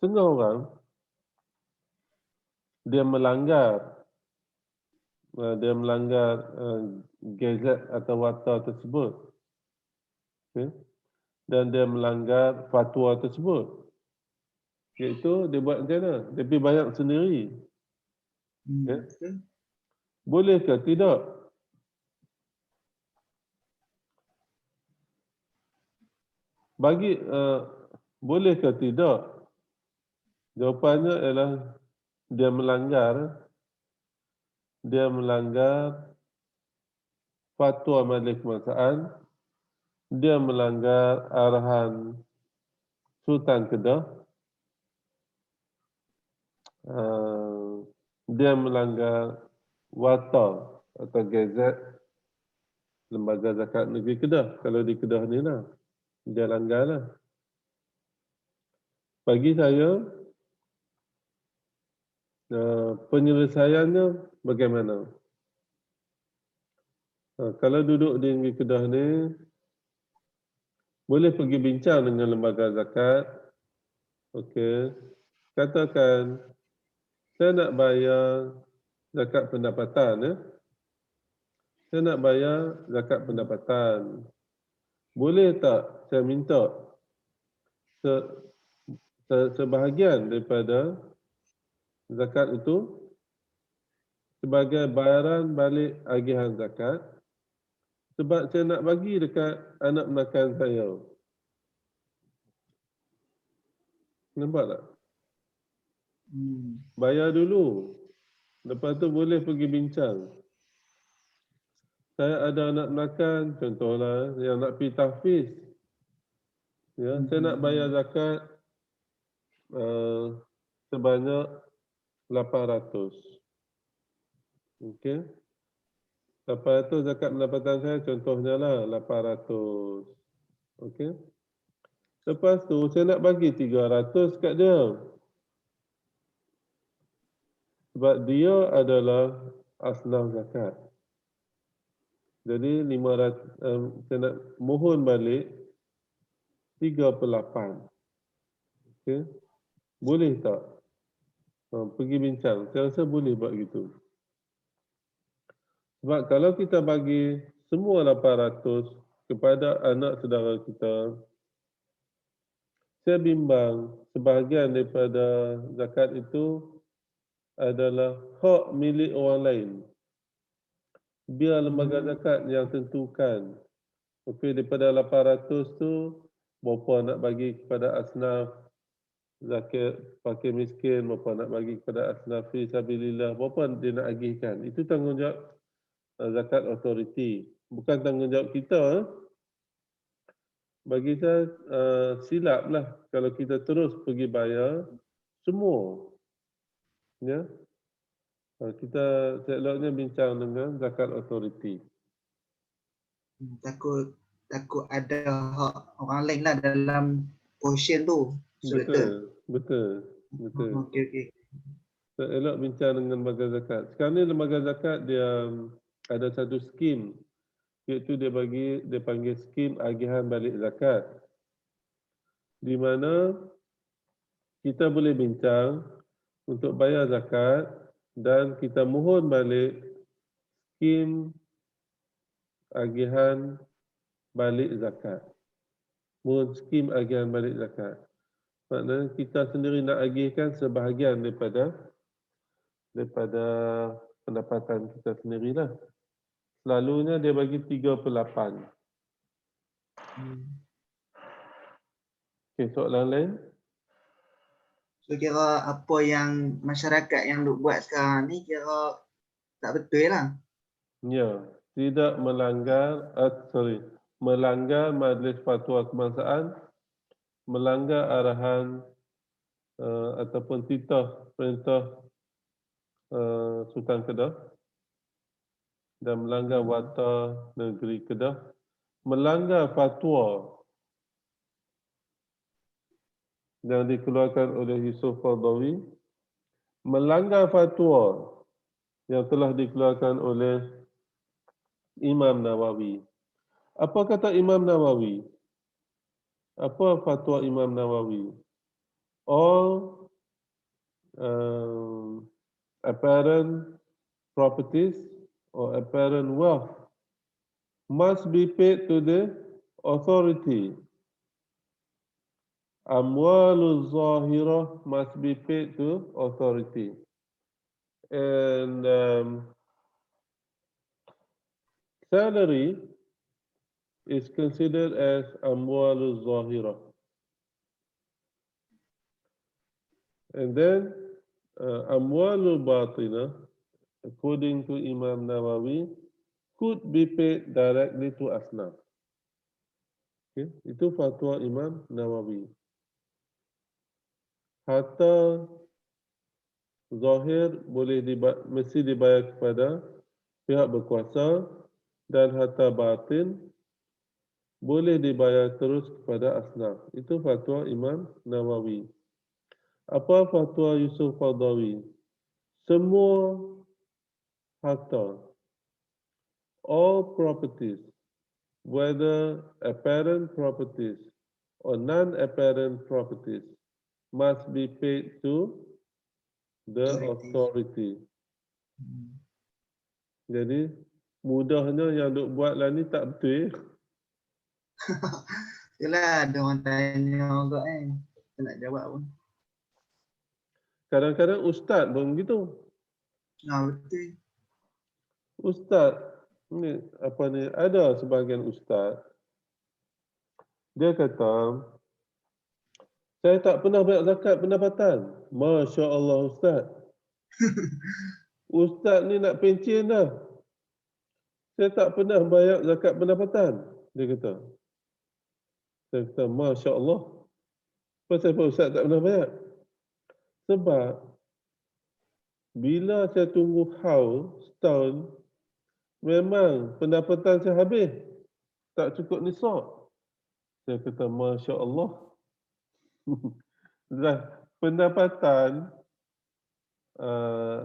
Setengah orang dia melanggar gazet atau warta tersebut. Okay? Dan dia melanggar fatwa tersebut. Iaitu dia buat macam mana? Dia pergi bayar sendiri. Okay? Boleh ke tidak? Boleh ke tidak Jawapannya ialah dia melanggar fatwa Majlis Kebangsaan, dia melanggar arahan Sultan Kedah, dia melanggar Wata atau Gazet Lembaga Zakat Negeri Kedah. Kalau di Kedah ni lah, dia langgar lah. Bagi saya, penyelesaiannya bagaimana? Kalau duduk di Negeri Kedah ni, boleh pergi bincang dengan lembaga zakat. Okey. Katakan, saya nak bayar zakat pendapatan. Ya? Saya nak bayar zakat pendapatan. Boleh tak saya minta sebahagian daripada zakat itu sebagai bayaran balik agihan zakat sebab saya nak bagi dekat anak menakan saya. Nampak tak? Bayar dulu. Lepas tu boleh pergi bincang. Saya ada anak menakan, contohlah yang nak pergi tahfiz. Ya, saya nak bayar zakat sebanyak 800. Okey. 800 zakat pendapatan saya contohnya lah 800. Okey. Lepas tu saya nak bagi 300 kat dia. Sebab dia adalah asnaf zakat. Jadi 500 saya nak mohon balik 3/8. Okey. Boleh tak? Pergi bincang. Saya rasa boleh buat gitu. Sebab kalau kita bagi semua 800 kepada anak saudara kita, saya bimbang sebahagian daripada zakat itu adalah hak milik orang lain. Biar lembaga zakat yang tentukan. Okey, daripada 800 tu, berapa nak bagi kepada asnaf zakat fakir miskin, berapa nak bagi kepada asnaf fi sabilillah, berapa dia nak agihkan. Itu tanggungjawab zakat authority. Bukan tanggungjawab kita. Bagi saya silap lah kalau kita terus pergi bayar semua. Ya. Kita seloknya bincang dengan zakat authority. Takut ada hak orang lain lah dalam portion tu. Betul. Okey. So, elok bincang dengan lembaga zakat. Sekarang ni lembaga zakat dia ada satu skim, iaitu dia panggil skim agihan balik zakat, di mana kita boleh bincang untuk bayar zakat dan kita mohon balik skim agihan balik zakat. Mohon skim agihan balik zakat. Maknanya kita sendiri nak agihkan sebahagian daripada pendapatan kita sendirilah. Selalunya dia bagi 3/8. Okey, soalan lain? So kira apa yang masyarakat yang duk buat sekarang ni kira tak betul lah. Ya, tidak melanggar Majlis Fatwa Kebangsaan, melanggar arahan ataupun titah perintah Sultan Kedah dan melanggar Wata Negeri Kedah, melanggar fatwa yang dikeluarkan oleh Yusuf Qardawi, melanggar fatwa yang telah dikeluarkan oleh Imam Nawawi. Apa kata Imam Nawawi? Apa fatwa Imam Nawawi? All apparent properties or apparent wealth must be paid to the authority. Amwalul zahirah must be paid to authority. And salary is considered as amwalul zahirah. And then amwalul batinah, according to Imam Nawawi, could be paid directly to asnaf. Okay. Itu fatwa Imam Nawawi. Harta zahir mesti dibayar kepada pihak berkuasa dan harta batin boleh dibayar terus kepada asnaf. Itu fatwa Imam Nawawi. Apa fatwa Yusuf Qaradawi? Semua harta, all properties, whether apparent properties or non-apparent properties, must be paid to the authority. Jadi mudahnya yang duk buat lah ni tak betul. Itulah ada orang tanya juga tak nak jawab pun. Kadang-kadang ustaz pun begitu. Betul. Ustaz ni apa ni, ada sebahagian ustaz dia kata saya tak pernah bayar zakat pendapatan. Masya Allah ustaz. Ustaz ni nak pencen dah. Saya tak pernah bayar zakat pendapatan. Dia kata. Saya kata Masya Allah. Pasal apa ustaz tak pernah bayar? Sebab bila saya tunggu haul setahun, memang pendapatan saya habis. Tak cukup nisab. Saya kata Masya Allah. Pendapatan,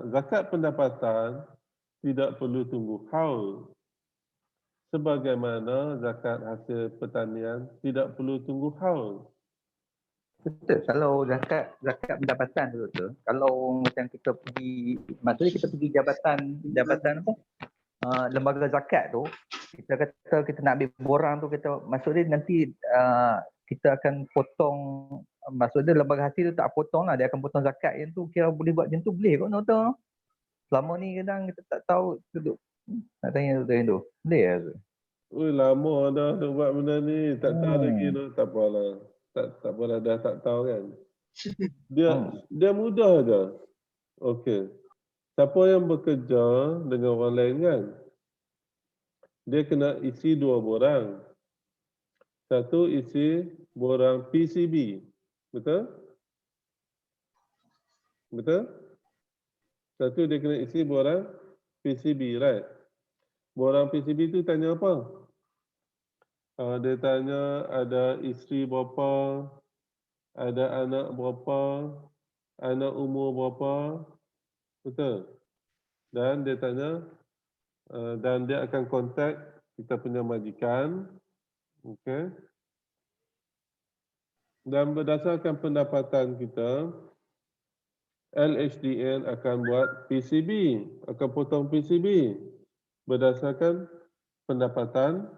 zakat pendapatan tidak perlu tunggu haul. Sebagaimana zakat hasil pertanian tidak perlu tunggu haul. Betul. Kalau zakat pendapatan tu, kalau macam kita pergi, maksudnya kita pergi jabatan apa? Lembaga zakat tu, kita kata kita nak ambil borang tu, kita maksudnya nanti kita akan potong, maksudnya lembaga hasil tu tak potong lah, dia akan potong zakat yang tu. Kira boleh buat macam tu, boleh kot nota. Selama ni kadang kita tak tahu tu. Nak tanya tu. Boleh lah tu. Ui, lama dah nak buat benda ni, tak tahu lagi tu. Tak apalah. Tak apalah, dah tak tahu kan. Dia mudah je. Okey. Siapa yang bekerja dengan orang lain kan, dia kena isi 2 borang. Satu isi borang PCB. Betul? Betul? Satu dia kena isi borang PCB, right? Borang PCB tu tanya apa? Dia tanya ada isteri berapa, ada anak berapa, anak umur berapa. Betul? Dan dia tanya, dan dia akan kontak kita punya majikan. Okey. Dan berdasarkan pendapatan kita, LHDN akan buat PCB, akan potong PCB berdasarkan pendapatan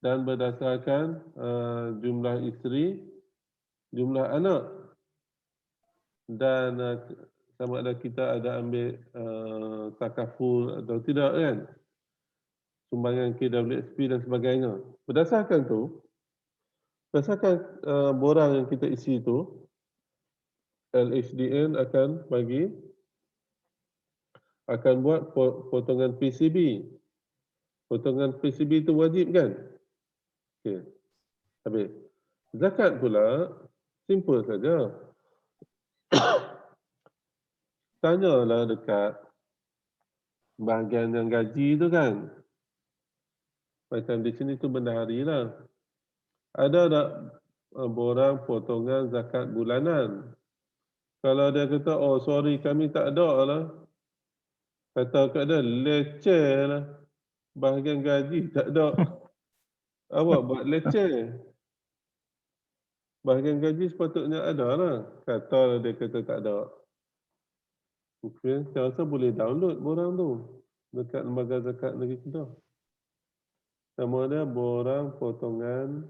dan berdasarkan jumlah isteri, jumlah anak, dan sama ada kita ada ambil takaful atau tidak kan, sumbangan KWSP dan sebagainya. Berdasarkan borang yang kita isi itu, LHDN akan buat potongan PCB. Potongan PCB itu wajib kan? Okey. Habis. Zakat pula simple saja. Tanyalah dekat bahagian yang gaji tu kan. Macam di sini tu bendahari lah. Ada tak borang potongan zakat bulanan? Kalau dia kata, oh sorry kami tak ada lah. Kata kat dia, leceh lah. Bahagian gaji tak ada. Awak buat leceh. Bahagian gaji sepatutnya ada lah. Kata dia kata tak ada. Okay. Saya rasa boleh download borang tu. Dekat lembaga zakat negeri kita. Nama dia borang potongan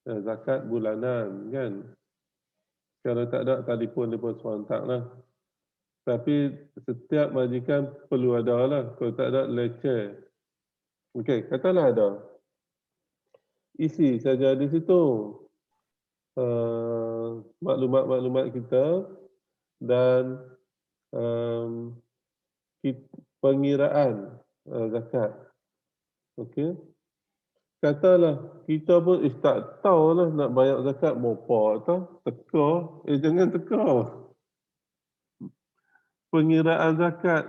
zakat bulanan kan. Kalau tak ada, telefon dia pun serentak lah. Tapi setiap majikan perlu ada lah. Kalau tak ada, leceh. Okey, katalah ada. Isi saja di situ. maklumat-maklumat kita dan pengiraan zakat. Okey. Katalah kita pun tak tahulah nak bayar zakat berapa tau. Teka. Jangan teka. Pengiraan zakat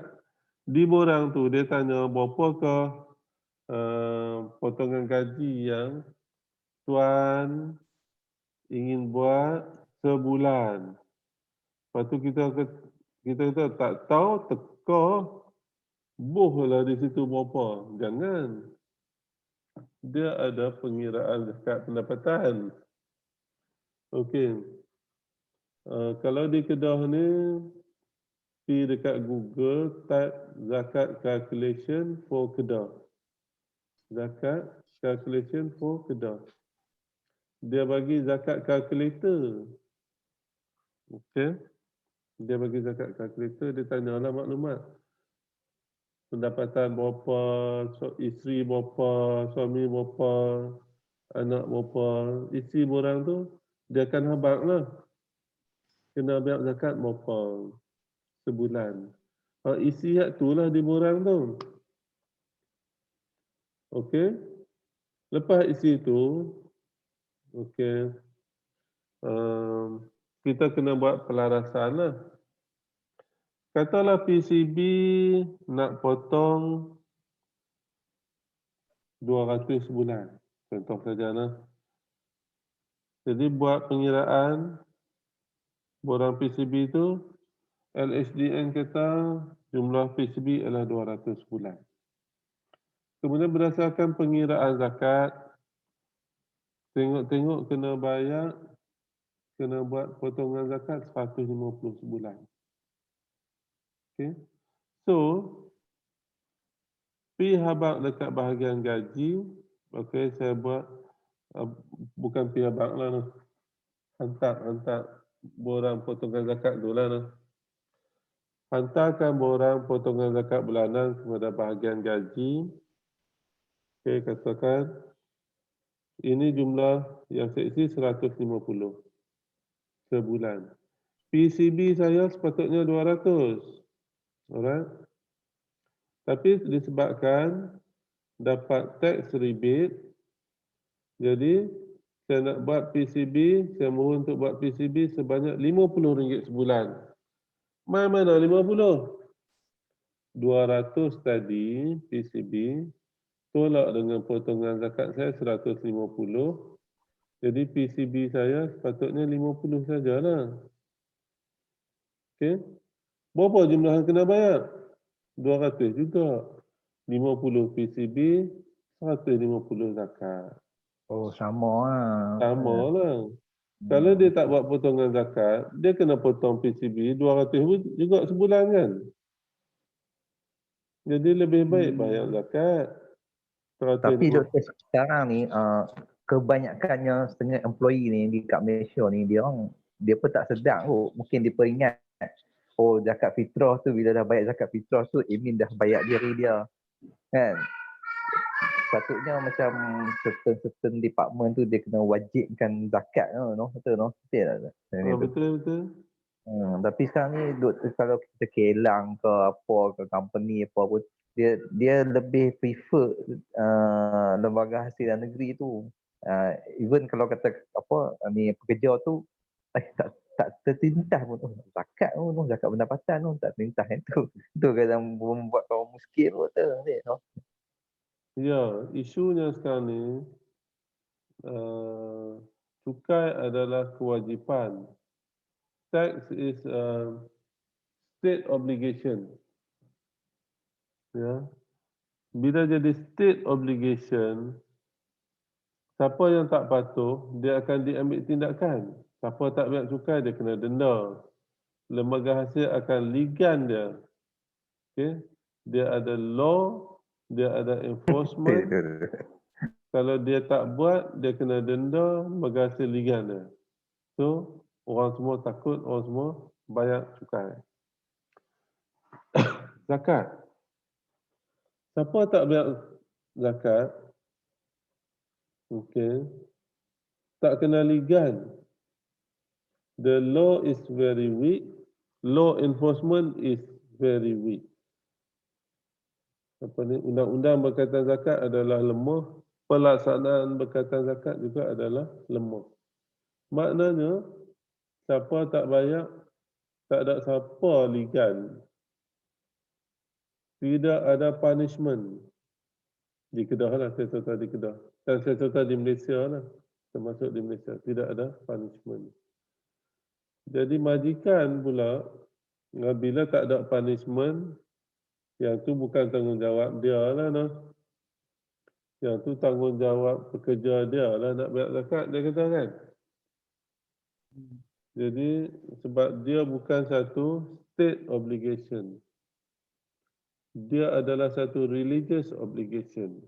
di borang tu dia tanya berapakah potongan gaji yang tuan ingin buat sebulan. Lepas tu kita tak tahu, teka, buhlah di situ berapa. Jangan. Dia ada pengiraan zakat pendapatan. Okey. Kalau di Kedah ni, pergi dekat Google, type zakat calculation for Kedah. Zakat calculation for Kedah. Dia bagi zakat calculator. Okey. Dia bagi zakat calculator, dia tanyalah maklumat. Pendapatan berapa, isteri berapa, suami berapa, anak berapa. Isi borang tu, dia akan habaq lah. Kena bayar zakat berapa sebulan. Isi hak tu lah di borang tu. Okey. Lepas isi tu, okey. Kita kena buat pelarasan lah. Katalah PCB nak potong 200 sebulan. Contoh saja lah. Jadi buat pengiraan borang PCB tu, LHDN kata jumlah PCB adalah 200 sebulan. Kemudian berdasarkan pengiraan zakat, tengok kena bayar, kena buat potongan zakat 150 sebulan. Okay. So, pergi habaq dekat bahagian gaji. Okey, saya buat, bukan pergi habaq lah. Hantar borang potongan zakat tu lah. Hantarkan borang potongan zakat bulanan kepada bahagian gaji. Okey, katakan ini jumlah yang saya isi 150 sebulan. PCB saya sepatutnya 200. Alright. Tapi disebabkan dapat tax rebate, jadi saya nak buat PCB, saya mohon untuk buat PCB sebanyak RM50 sebulan. Mana 50? 200 tadi PCB tolak dengan potongan zakat saya 150. Jadi PCB saya sepatutnya 50 sajalah. Okey. Berapa jumlah yang kena bayar? 200 juga. 50 PCB, 150 zakat. Oh, sama lah. Sama lah. Kalau dia tak buat potongan zakat, dia kena potong PCB 200 juga sebulan kan? Jadi lebih baik bayar zakat. Tapi doktor sekarang ni, kebanyakannya setengah employee ni di kat Malaysia ni, dia pun tak sedar kot. Mungkin dia peringat, oh zakat fitrah tu, bila dah bayar zakat fitrah tu, admin dah bayar diri dia. Kan? Sepatutnya macam certain department tu dia kena wajibkan zakat tu, no? Betul no? Betul. Tapi sekarang ni kalau kita kelang ke apa ke company apa pun, dia lebih prefer lembaga hasilan negeri tu. Even kalau kata apa ni pekerja tu tak tertintas pun, zakat tu, zakat pendapatan tu tak tertintas tu. Tu kadang membuat orang muskil pun tu. Ya, isunya sekarang ni cukai adalah kewajipan. Tax is a state obligation. Ya. Bila jadi state obligation, siapa yang tak patuh, dia akan diambil tindakan. Siapa tak bayar cukai, dia kena denda. Lembaga hasil akan ligan dia. Okay? Dia ada law, dia ada enforcement. Kalau dia tak buat, dia kena denda, lembaga hasil ligan dia. So, orang semua takut, orang semua bayar cukai. Zakat. Siapa tak bayar zakat, okay, tak kena ligan. The law is very weak. Law enforcement is very weak. Apa ni? Undang-undang berkaitan zakat adalah lemah. Pelaksanaan berkaitan zakat juga adalah lemah. Maknanya, siapa tak bayar, tak ada siapa ligan. Tidak ada punishment. Di Kedah lah, saya contoh di Kedah. Dan saya contoh di Malaysia lah. Termasuk di Malaysia. Tidak ada punishment. Jadi majikan pula, bila tak ada punishment, yang tu bukan tanggungjawab dia lah. Nah. Yang tu tanggungjawab pekerja dia lah nak bayar zakat, dia kata kan. Jadi sebab dia bukan satu state obligation. Dia adalah satu religious obligation.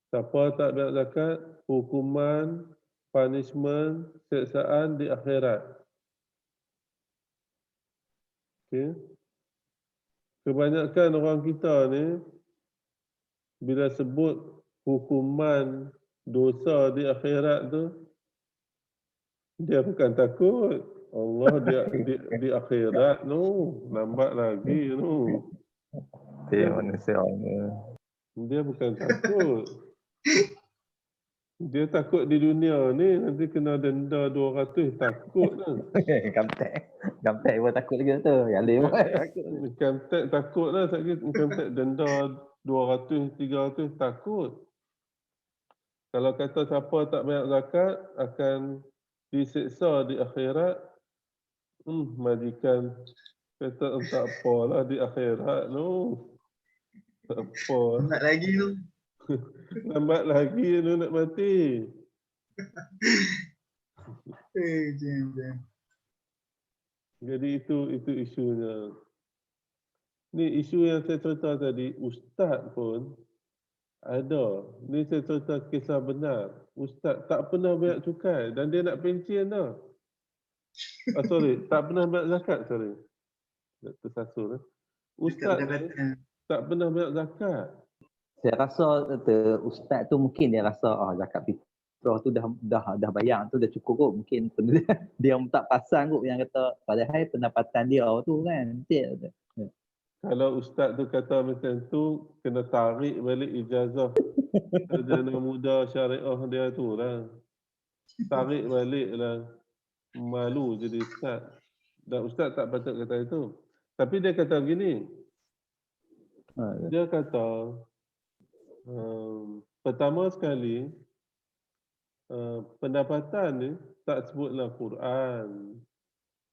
Siapa tak bayar zakat, hukuman, punishment, siksaan di akhirat. Okay. Kebanyakan orang kita ni, bila sebut hukuman dosa di akhirat tu, dia bukan takut. Allah di akhirat no, lambat lagi no. Dia manusia Allah. Dia bukan takut. Dia takut di dunia ni nanti kena denda 200, takut lah. Gamtek pun takut lagi tu. Yang lain pun takut. Income tax takut lah, sakit income tax denda 200, 300, takut. Kalau kata siapa tak bayar zakat akan disiksa di akhirat, majikan kata tak apalah di akhirat no. Tak apa. Lambat lagi tu. Lambat lagi no nak mati. Jam. Jadi itu isunya. Ni isu yang saya cerita tadi, ustaz pun ada. Ni saya cerita kisah benar. Ustaz tak pernah bayar cukai dan dia nak pencen dah. Tak pernah bayar zakat, tersasul. Ustaz ni tak pernah bayar zakat. Saya rasa ustaz tu mungkin dia rasa zakat fitrah tu dah bayar tu dah cukup kot. Mungkin dia tak pasang kot yang kata padahal pendapatan dia tu kan. Kalau ustaz tu kata macam tu, kena tarik balik ijazah sarjana muda syariah dia tu lah. Tarik balik lah. Malu jadi ustaz. Dan ustaz tak patut kata itu. Tapi dia kata begini. Dia kata, pertama sekali, pendapatan ni tak sebutlah Quran.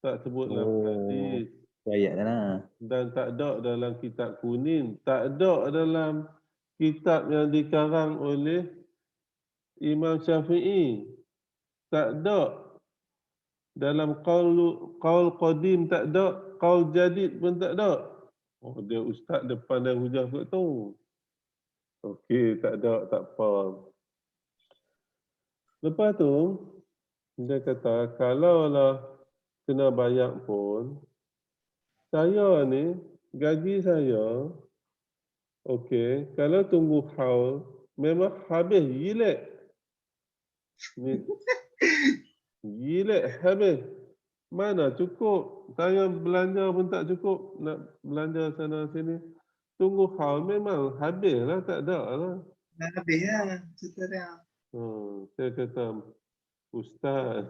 Tak sebutlah hadis. Ayatlah. Dan tak ada dalam kitab kuning. Tak ada dalam kitab yang dikarang oleh Imam Syafi'i. Tak ada. Dalam qaul qadim tak ada. Qaul jadid pun tak ada. Oh, dia ustaz depan dan hujah kot tu. Okey, tak ada, tak apa. Lepas tu, dia kata, kalaulah kena bayar pun, saya ni, gaji saya, okey, kalau tunggu haul, memang habis gilek. Gilek habis. Mana cukup? Saya belanja pun tak cukup. Nak belanja sana sini. Tunggu haul memang habis lah. Tak ada lah. Dah habis lah cerita dia. Saya kata, Ustaz.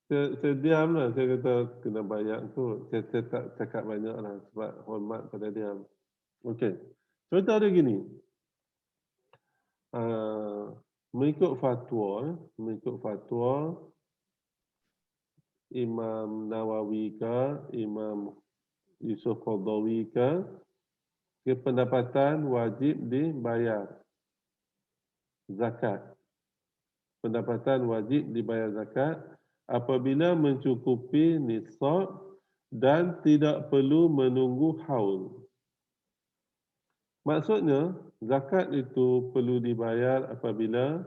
Saya diam lah. Saya kata, kena bayar kot. Saya tak cakap banyak lah. Sebab hormat pada diam. Okey. Cerita dia gini. Mengikut fatwa, Imam Nawawi ke, Imam Yusuf Qardawi ke, pendapatan wajib dibayar zakat. Pendapatan wajib dibayar zakat apabila mencukupi nisab dan tidak perlu menunggu haul. Maksudnya, zakat itu perlu dibayar apabila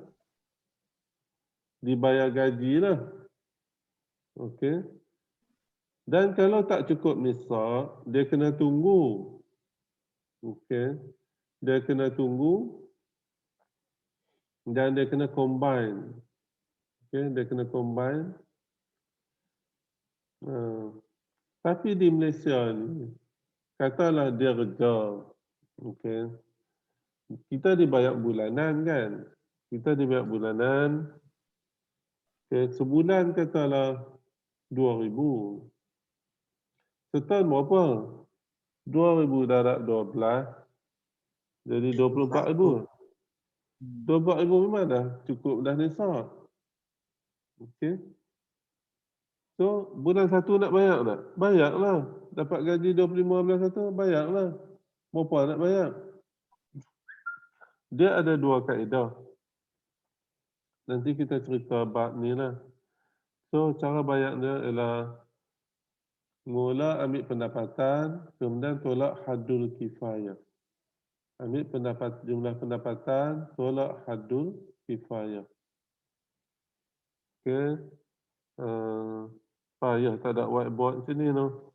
dibayar gaji lah. Okey. Dan kalau tak cukup nisab, dia kena tunggu. Okey. Dia kena tunggu dan dia kena combine. Okey, dia kena combine Tapi di Malaysia ni, katalah dia kerja, okey, kita dibayar bulanan kan? Kita dibayar bulanan, okey, sebulan katalah 2,000. Setahun berapa? 2,000 darab 12, jadi 24,000. 24,000 memang dah cukup dah nisab. Okey. So, bulan satu nak bayar tak? Bayarlah. Dapat gaji 25 bulan satu, bayarlah. Berapa nak bayar? Dia ada dua kaedah. Nanti kita cerita bab ni lah. So, cara bayar dia ialah mula ambil pendapatan, kemudian tolak hadul kifayah. Ambil jumlah pendapatan, tolak hadul kifayah. Okey. Payah tak ada whiteboard sini tu.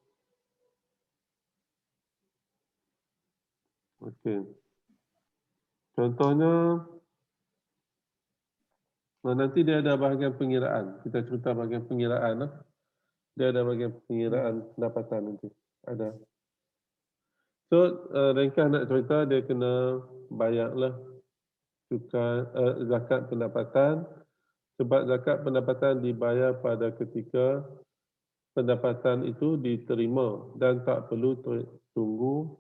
Okey. Contohnya, nanti dia ada bahagian pengiraan. Kita cerita bahagian pengiraan lah. Dia ada bahagian pengiraan pendapatan nanti. Ada. So, ringkas nak cerita, dia kena bayarlah zakat pendapatan. Sebab zakat pendapatan dibayar pada ketika pendapatan itu diterima dan tak perlu tunggu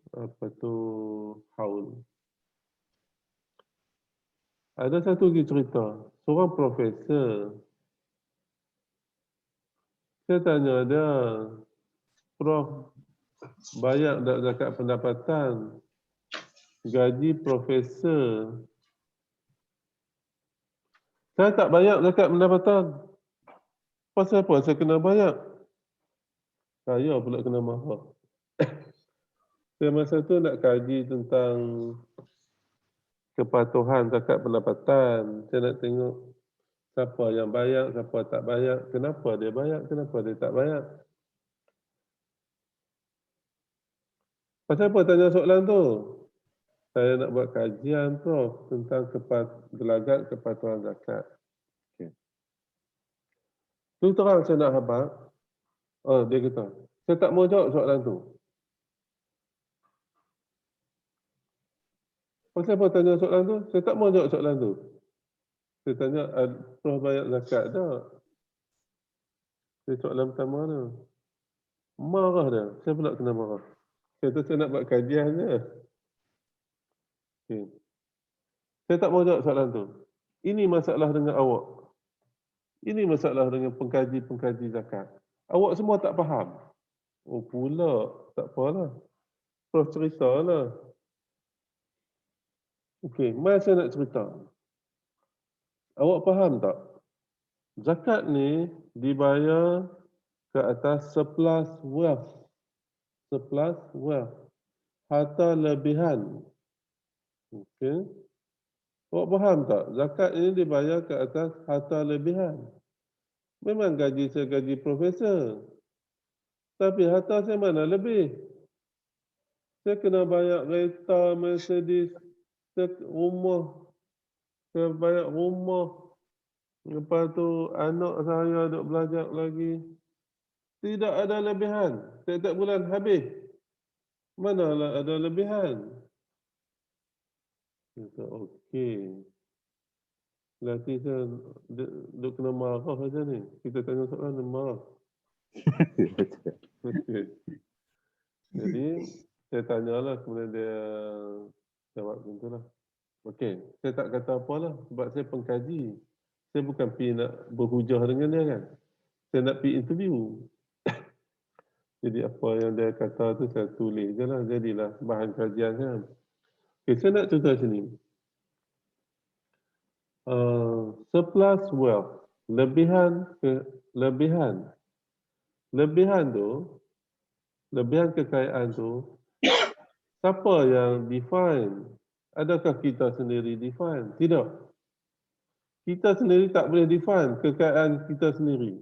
apa tu haul. Ada satu lagi cerita, seorang profesor. Saya tanya dia, Prof, bayar tak zakat pendapatan? Gaji profesor. Saya tak bayar zakat pendapatan. Pasal apa saya kena bayar? Saya pula kena marah. Saya masa tu nak kaji tentang kepatuhan zakat pendapatan. Saya nak tengok siapa yang bayar, siapa tak bayar, kenapa dia bayar, kenapa dia tak bayar. Pasal apa tanya soalan tu? Saya nak buat kajian, Prof, tentang gelagat kepatuhan zakat. Okay. Tu terang saya nak habaq. Oh, dia kata, saya tak mau jawab soalan tu. Pasal apa tanya soalan tu? Saya tak mau jawab soalan tu. Saya tanya, Prof bayar zakat tak? Saya soalan pertama tu. Marah dia. Saya pula kena marah. Saya nak buat kajian je. Okay. Saya tak mau jawab soalan tu. Ini masalah dengan awak. Ini masalah dengan pengkaji-pengkaji zakat. Awak semua tak faham. Oh pula, tak apalah. Prof ceritalah. Okey, mari saya nak cerita. Awak faham tak? Zakat ni dibayar ke atas surplus wealth. Surplus wealth. Harta lebihan. Okey. Awak faham tak? Zakat ini dibayar ke atas harta lebihan. Memang gaji saya gaji profesor. Tapi harta saya mana lebih? Saya kena bayar kereta, Mercedes, rumah. Saya bayar rumah. Lepas tu anak saya duk belajar lagi. Tidak ada lebihan. Setiap bulan habis. Manalah ada lebihan. Kata okey. Berarti saya duk kena marah saja ni. Kita tanya soalan dia marah. Okay. Jadi saya tanyalah, kemudian dia jawab macam tu lah. Okey, saya tak kata apalah sebab saya pengkaji. Saya bukan pergi nak berhujah dengan dia kan. Saya nak pergi interview. Jadi apa yang dia kata tu saya tulis je lah. Jadilah bahan kajian kan. Okey, saya nak cerita sini. Surplus wealth. Lebihan kekayaan tu, siapa yang define? Adakah kita sendiri define? Tidak. Kita sendiri tak boleh define kekayaan kita sendiri.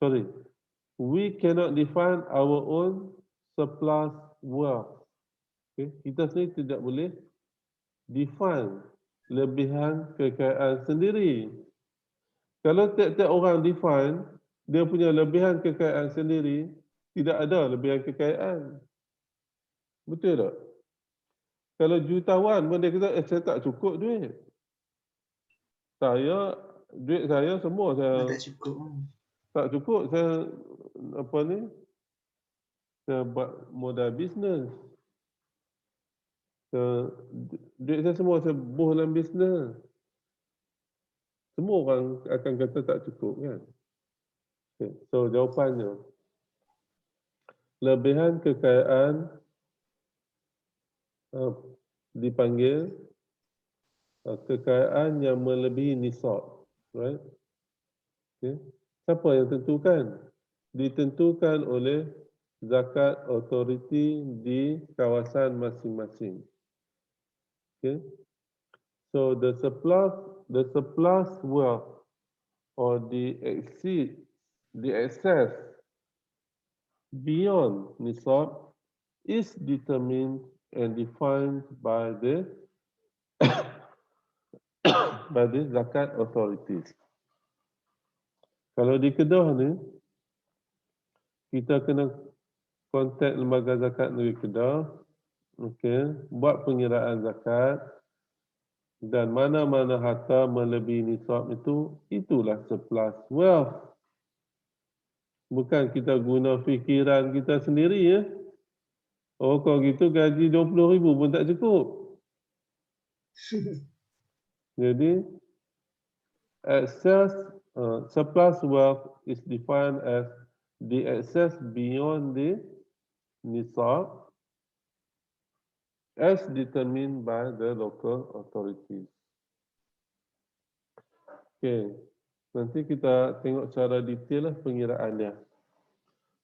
Sorry. We cannot define our own surplus wealth. Okay? Kita sendiri tidak boleh define lebihan kekayaan sendiri. Kalau tiap-tiap orang define dia punya lebihan kekayaan sendiri, tidak ada lebihan kekayaan. Betul tak? Kalau jutawan pun dia kata, saya tak cukup duit. Duit saya semua saya Tak cukup. tak cukup. Saya apa ni? Saya buat modal bisnes. Duit saya semua saya buh dalam bisnes. Semua orang akan kata tak cukup kan? Okay. So jawapannya, lebihan kekayaan dipanggil kekayaan yang melebihi nisab, right? Okay. Siapa yang tentukan? Ditentukan oleh zakat authority di kawasan masing-masing. Okay. So the surplus wealth or the excess beyond nisab is determined and defined by the by the zakat authorities. Kalau di Kedah ni, kita kena kontak lembaga zakat negeri Kedah, okey, buat pengiraan zakat dan mana-mana harta melebihi nisab itu, itulah surplus wealth. Bukan kita guna fikiran kita sendiri ya. Oh kalau gitu gaji 20,000 pun tak cukup. Jadi surplus wealth is defined as the excess beyond the nisab as determined by the local authorities. Okay, nanti kita tengok cara detail lah pengiraannya.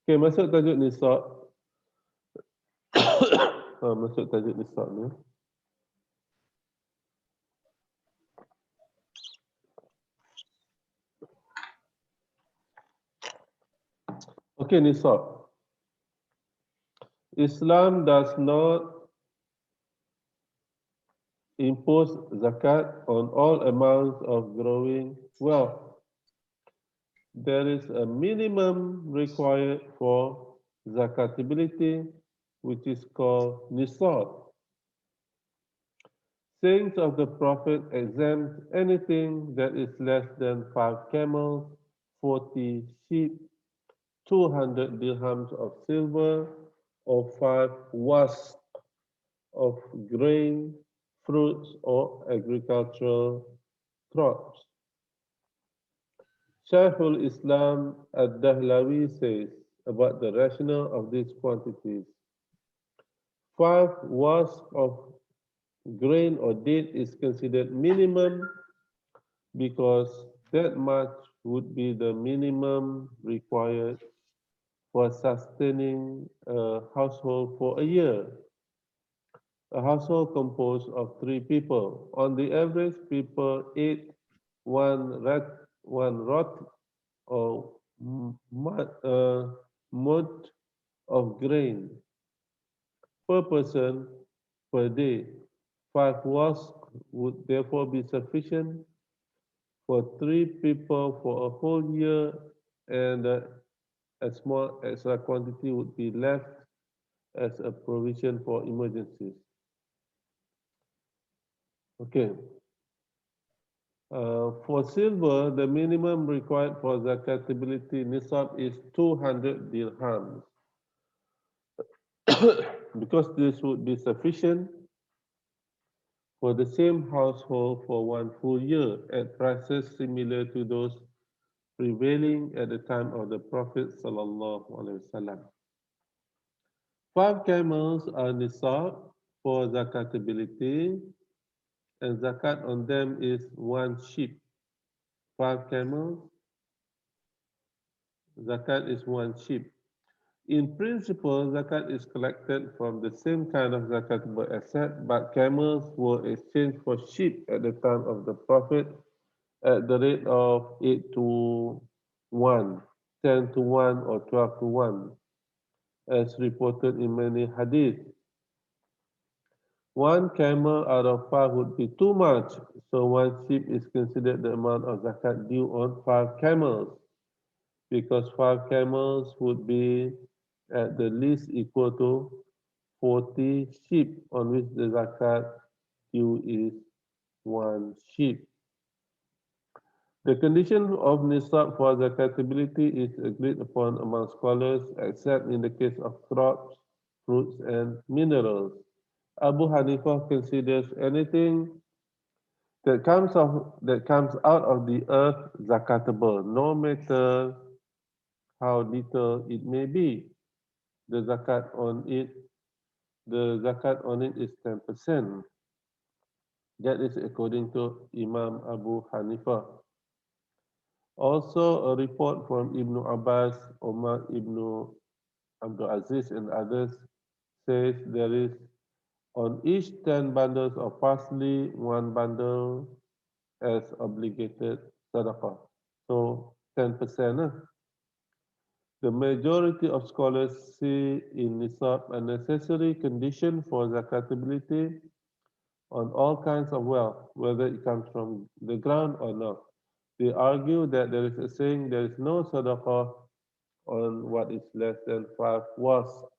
Okay, masuk tajuk nisab. Masuk tajuk nisab ni. Okay, nisab. Islam does not impose zakat on all amounts of growing wealth. There is a minimum required for zakatability, which is called nisab. Sayings of the Prophet exempt anything that is less than 5 camels, 40 sheep, 200 dirhams of silver, or 5 wasq of grain, fruits, or agricultural crops. Shaykhul Islam Ad-Dahlawi says about the rationale of these quantities. 5 wasq of grain or date is considered minimum because that much would be the minimum required for sustaining a household for a year. A household composed of 3 people. On the average, people ate one rot or mud of grain per person per day. 5 wasq would therefore be sufficient for 3 people for a whole year, and a small extra quantity would be left as a provision for emergencies. Okay. For silver, the minimum required for zakatability nisab is 200 dirhams. Because this would be sufficient for the same household for 1 full year at prices similar to those prevailing at the time of the Prophet ﷺ. 5 camels are nisab for zakatability, and zakat on them is 1 sheep. 5 camels, zakat is 1 sheep. In principle, zakat is collected from the same kind of zakatable asset, but camels were exchanged for sheep at the time of the Prophet at the rate of 8 to 1, 10 to 1, or 12 to 1, as reported in many hadith. 1 camel out of 5 would be too much, so 1 sheep is considered the amount of zakat due on 5 camels, because 5 camels would be at the least equal to 40 sheep, on which the zakat due is 1 sheep. The condition of nisab for zakatability is agreed upon among scholars, except in the case of crops, fruits, and minerals. Abu Hanifah considers anything that comes out of the earth zakatable, no matter how little it may be. The zakat on it, is 10%. That is according to Imam Abu Hanifah. Also, a report from Ibn Abbas, Omar ibn Abdul Aziz, and others says there is on each 10 bundles of parsley, 1 bundle as obligated sadaqah. So 10%. The majority of scholars see in nisab a necessary condition for zakatability on all kinds of wealth, whether it comes from the ground or not. They argue that there is a saying there is no sadaqah on what is less than 5 wasq.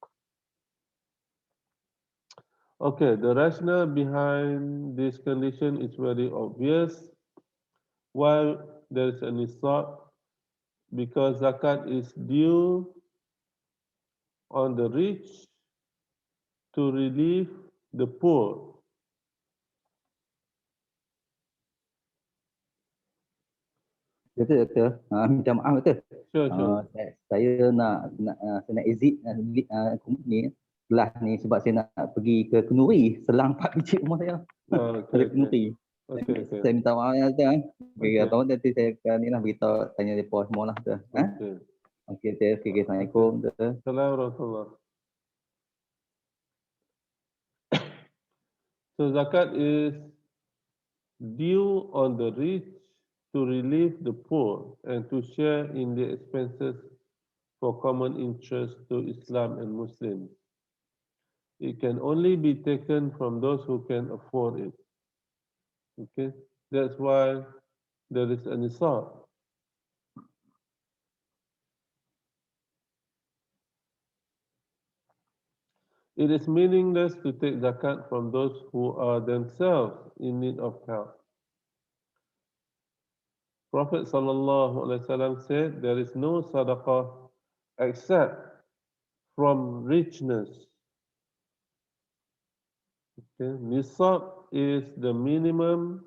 Okay, the rationale behind this condition is very obvious. While there is a nisab, because zakat is due on the rich to relieve the poor. Betul. Minta maaf betul. Sure. Saya nak exit ni kelas ni sebab saya nak pergi ke Kenuri, selang 4 biji rumah saya. Okay. Kenuri. Okay. Saya minta maaf ya tuan. Okay. Abang nanti saya ni lah beritahu tanya depa semua lah tu. Okay. Okey, Assalamualaikum. Assalamualaikum. So zakat is due on the rich to relieve the poor and to share in the expenses for common interest to Islam and Muslims. It can only be taken from those who can afford it. Okay, that's why there is a nisab. It is meaningless to take zakat from those who are themselves in need of help. Prophet ﷺ said, there is no sadaqah except from richness. Okay. Nisab is the minimum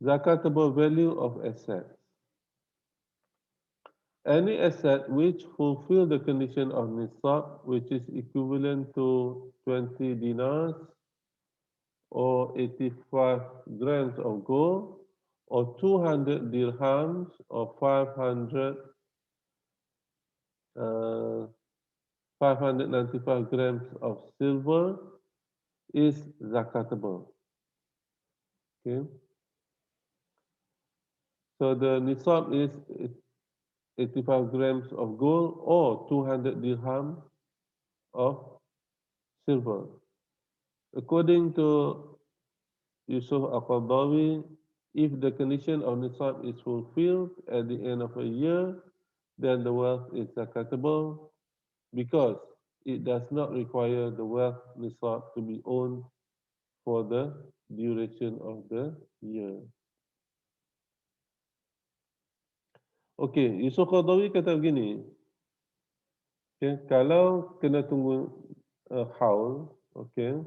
zakatable value of assets. Any asset which fulfill the condition of nisab, which is equivalent to 20 dinars or 85 grams of gold, or 200 dirhams or 595 grams of silver, is zakatable. Okay. So the nisab is 85 grams of gold or 200 dirham of silver. According to Yusuf Al-Qaradawi, if the condition of nisab is fulfilled at the end of a year, then the wealth is zakatable because it does not require the wealth nisab to be owned for the duration of the year. Okey, Yusuf Qaradawi kata begini. Okay, kalau kena tunggu haul, okay,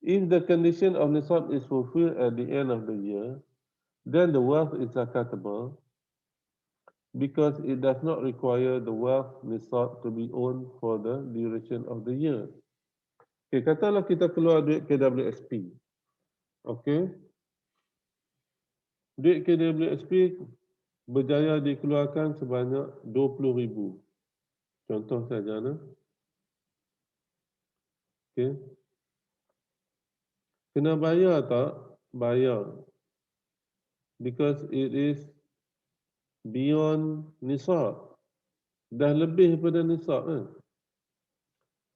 if the condition of nisab is fulfilled at the end of the year, then the wealth is zakatable because it does not require the wealth nisab to be owned for the duration of the year. Okay, katalah kita keluar duit KWSP. Okay. Duit KWSP berjaya dikeluarkan sebanyak 20,000. Contoh saja. Okay. Kena bayar tak? Bayar. Because it is beyond nisab. Dah lebih daripada nisab kan?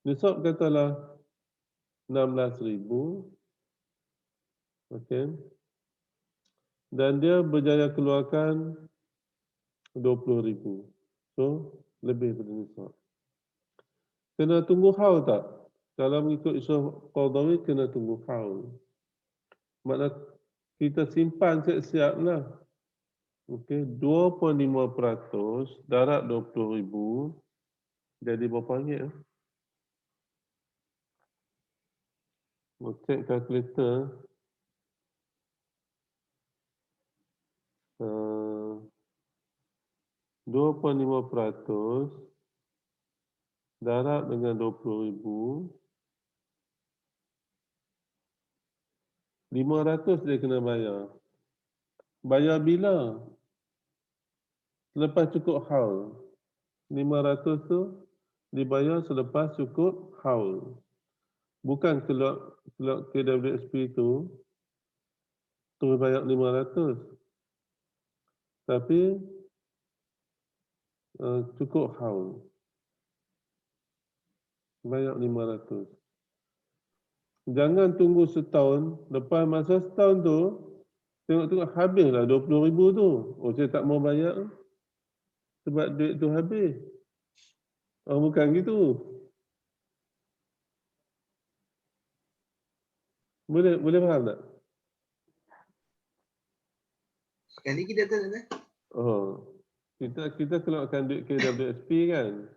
Nisab katalah 16,000. Okey. Dan dia berjaya keluarkan 20,000. So, lebih dari nisab. Kena tunggu haul tak? Kalau mengikut isu Qadawi, kena tunggu haul. Maknanya kita simpan siap-siap lah. Okey, 2.5% darab 20,000 jadi berapa ringgit? Cek kalkulator. 2.5% darab dengan 20,000, 500 dia kena bayar. Bayar bila? Selepas cukup haul. 500 tu dibayar selepas cukup haul. Bukan keluar KWSP tu terus bayar 500. Tapi cukup haul. Bayar 500. Jangan tunggu setahun. Lepas masa setahun tu, tengok-tengok habislah 20,000 tu. Oh, saya tak mau bayar. Sebab duit tu habis. Oh, bukan gitu. Boleh faham tak? Sekali kita tak ada. Oh, kita keluarkan duit KWSP kan.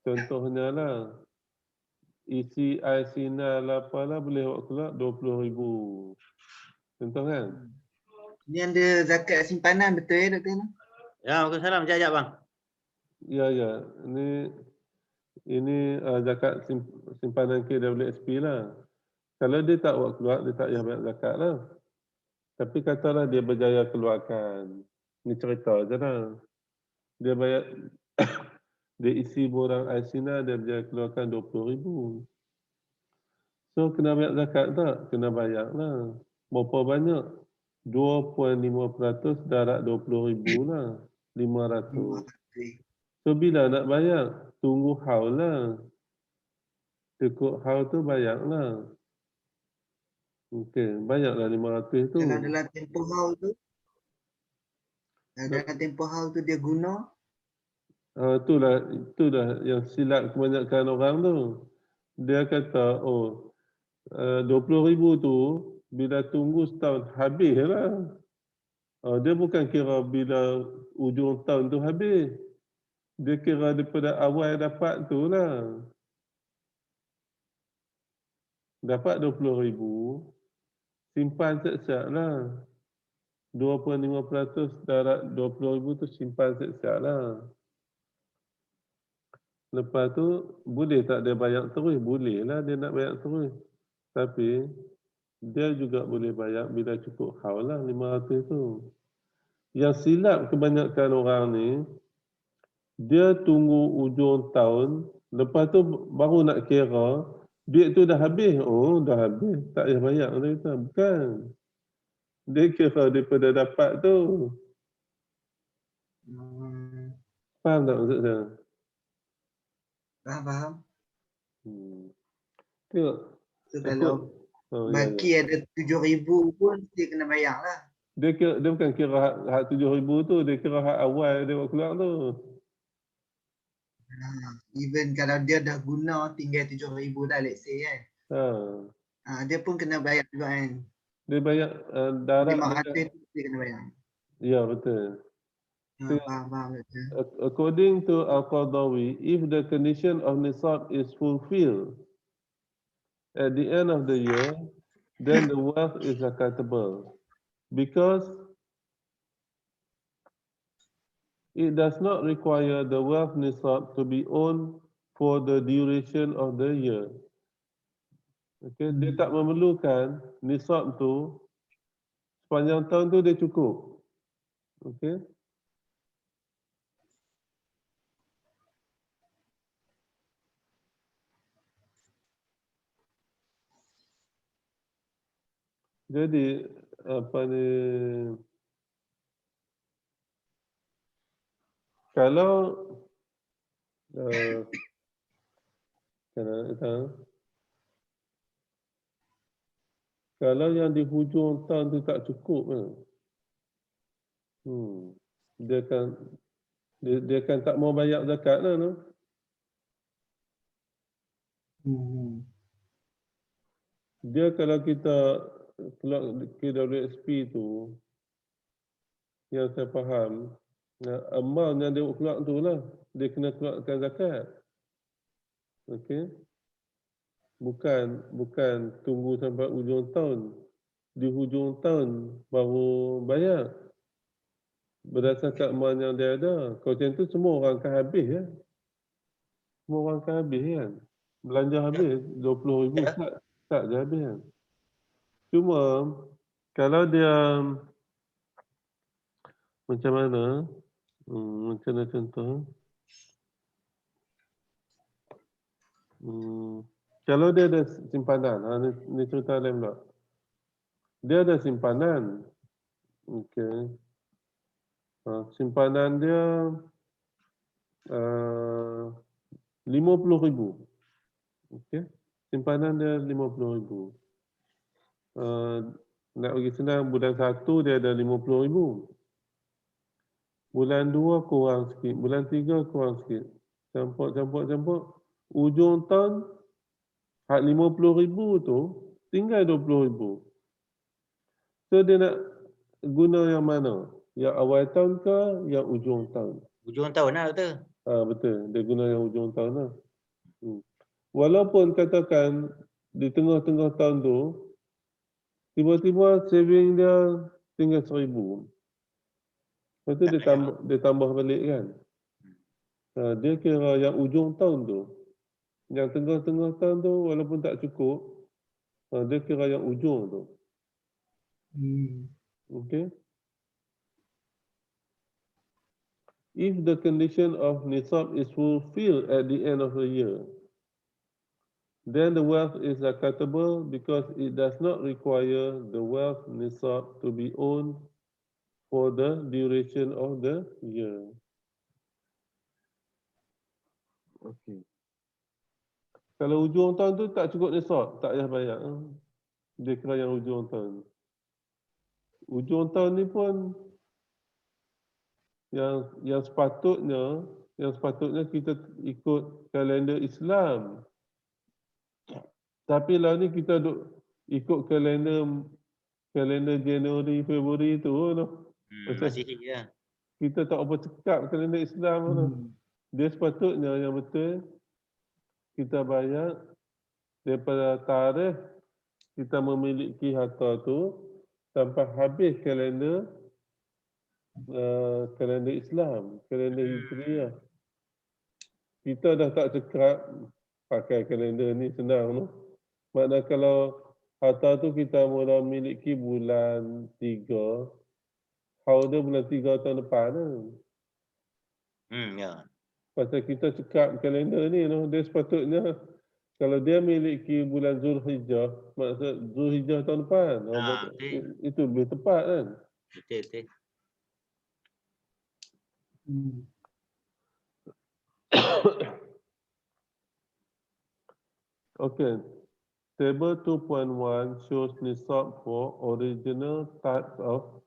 Contohnya lah, isi IC-nya lah apalah boleh awak keluar 20,000. Contoh kan? Ni ada zakat simpanan betul ya Dr. Noh? Ya, Waalaikumsalam. Sekejap bang. Ya. Ini zakat simpanan KWSP lah. Kalau dia tak buat keluar, dia tak payah bayar zakat lah. Tapi katalah dia berjaya keluarkan. Ini cerita je lah. Dia bayar, dia isi borang IC-nya, dia berjaya keluarkan 20,000. So, kena bayar zakat tak? Kena bayar lah. Berapa banyak? 2.5% darab 20,000 lah. 500. So, bila nak bayar? Tunggu haul lah. Cukup haul tu bayar lah. Okey, bayarlah 500 tu. Kalau dalam tempoh haul tu, dalam tempoh haul tu dia guna, Itulah yang silap kebanyakan orang tu. Dia kata, 20,000 tu bila tunggu setahun habis lah. Dia bukan kira bila ujung tahun tu habis. Dia kira daripada awal dapat tu lah. Dapat 20,000, simpan siap-siap lah. 2.5% darab 20,000 tu simpan siap-siap lah. Lepas tu, boleh tak dia bayar terus? Boleh lah dia nak bayar terus. Tapi, dia juga boleh bayar bila cukup haul lah 500 tu. Yang silap kebanyakan orang ni, dia tunggu ujung tahun, lepas tu baru nak kira, duit tu dah habis. Oh, dah habis. Tak payah bayar. Dia kata, bukan. Dia kira daripada dapat tu. Faham tak maksud saya? faham? Tengok. So kalau baki ada 7,000 pun dia kena bayar lah. Dia bukan kira hak 7,000 tu, dia kira hak awal dia buat keluar tu. Even kalau dia dah guna tinggal 7,000 dah, let's say kan. Dia pun kena bayar juga kan. Dia bayar darab 500 tu dia kena bayar. Ya, betul. Faham betul. According to Al-Qadawi, if the condition of nisab is fulfilled at the end of the year, then the wealth is zakatable. Because it does not require the wealth nisab to be owned for the duration of the year. Okay, dia tak memerlukan nisab tu sepanjang tahun tu dia cukup. Okay. Jadi apa ni, kalau Kalau yang di hujung tahun tu tak cukup dia akan tak mau bayar zakat lah no? Dia kalau kita keluar KWSP tu yang saya faham amount yang dia keluar tu lah dia kena keluarkan zakat. Okey. Bukan tunggu sampai hujung tahun. Di hujung tahun baru bayar. Berdasarkan amount yang dia ada. Kalau macam tu semua orang akan habis ya. Semua orang akan habis kan. Belanja habis 20,000 tak je habis kan. Cuma kalau dia macam mana? Macam mana contoh? Kalau dia ada simpanan, ni cerita lain pula. Dia ada simpanan. Okey. Simpanan dia 50,000. Okey. Simpanan dia 50,000. Nak bagi senang, bulan 1 dia ada 50,000. Bulan 2 kurang sikit, bulan 3 kurang sikit. Campur. Ujung tahun, hak 50,000 tu, tinggal 20,000. So dia nak guna yang mana? Yang awal tahun ke, yang ujung tahun? Ujung tahun lah betul. Betul, dia guna yang ujung tahun lah. Walaupun katakan di tengah-tengah tahun tu, tiba-tiba saving dia tinggal 1,000. Lepas tu dia tambah balik kan. Dia kira yang ujung tahun tu. Yang tengah-tengah tahun tu walaupun tak cukup, dia kira yang ujung tu. Okay. If the condition of nisab is fulfilled at the end of the year, then the wealth is zakatable because it does not require the wealth nisab to be owned for the duration of the year. Okay. Kalau hujung tahun tu tak cukup nisab, tak payah bayar. Dia kira yang hujung tahun. Hujung tahun ni pun yang sepatutnya kita ikut kalender Islam. Tapi lah ni kita duk ikut kalender Januari, Februari tu Masih ya. Kita tak apa cekap kalender Islam Dia sepatutnya yang betul kita bayar daripada tarikh kita memiliki harta tu sampai habis kalender Islam, kalender Hijriah. Kita dah tak cekap pakai kalender ni senang tu. Maknanya kalau harta tu kita mula miliki bulan 3, haul dia bulan 3 tahun depan Ya. Pasal kita cekap kalender ni dia sepatutnya kalau dia miliki bulan Zulhijjah, maksud Zulhijjah tahun depan. Itu lebih tepat kan? Betul. Okay. Table 2.1 shows nisab for original types of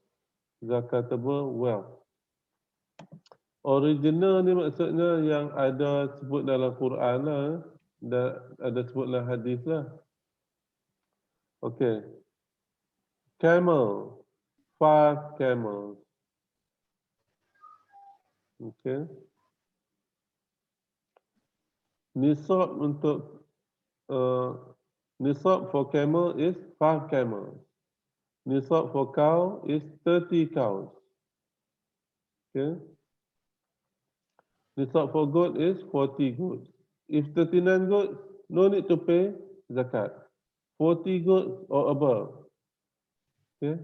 zakatable wealth. Original ni maksudnya yang ada sebut dalam Quran lah, dan ada sebut dalam hadis lah. Okay. Camel, 5 camels. Okay. Nisab untuk nisab for camel is 5 camels. Nisab for cow is 30 cows. Okay. Nisab for goat is 40 goats. If 39 goats, no need to pay zakat. 40 goats or above. Okay.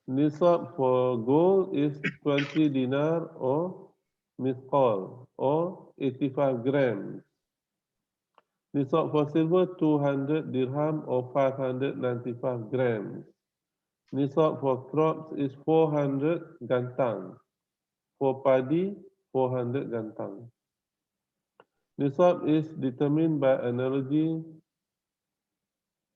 Nisab for gold is 20 dinar or misqal or 85 grams. Nisab for silver 200 dirham or 595 grams. Nisab for crops is 400 gantang. For padi 400 gantang. Nisab is determined by analogy.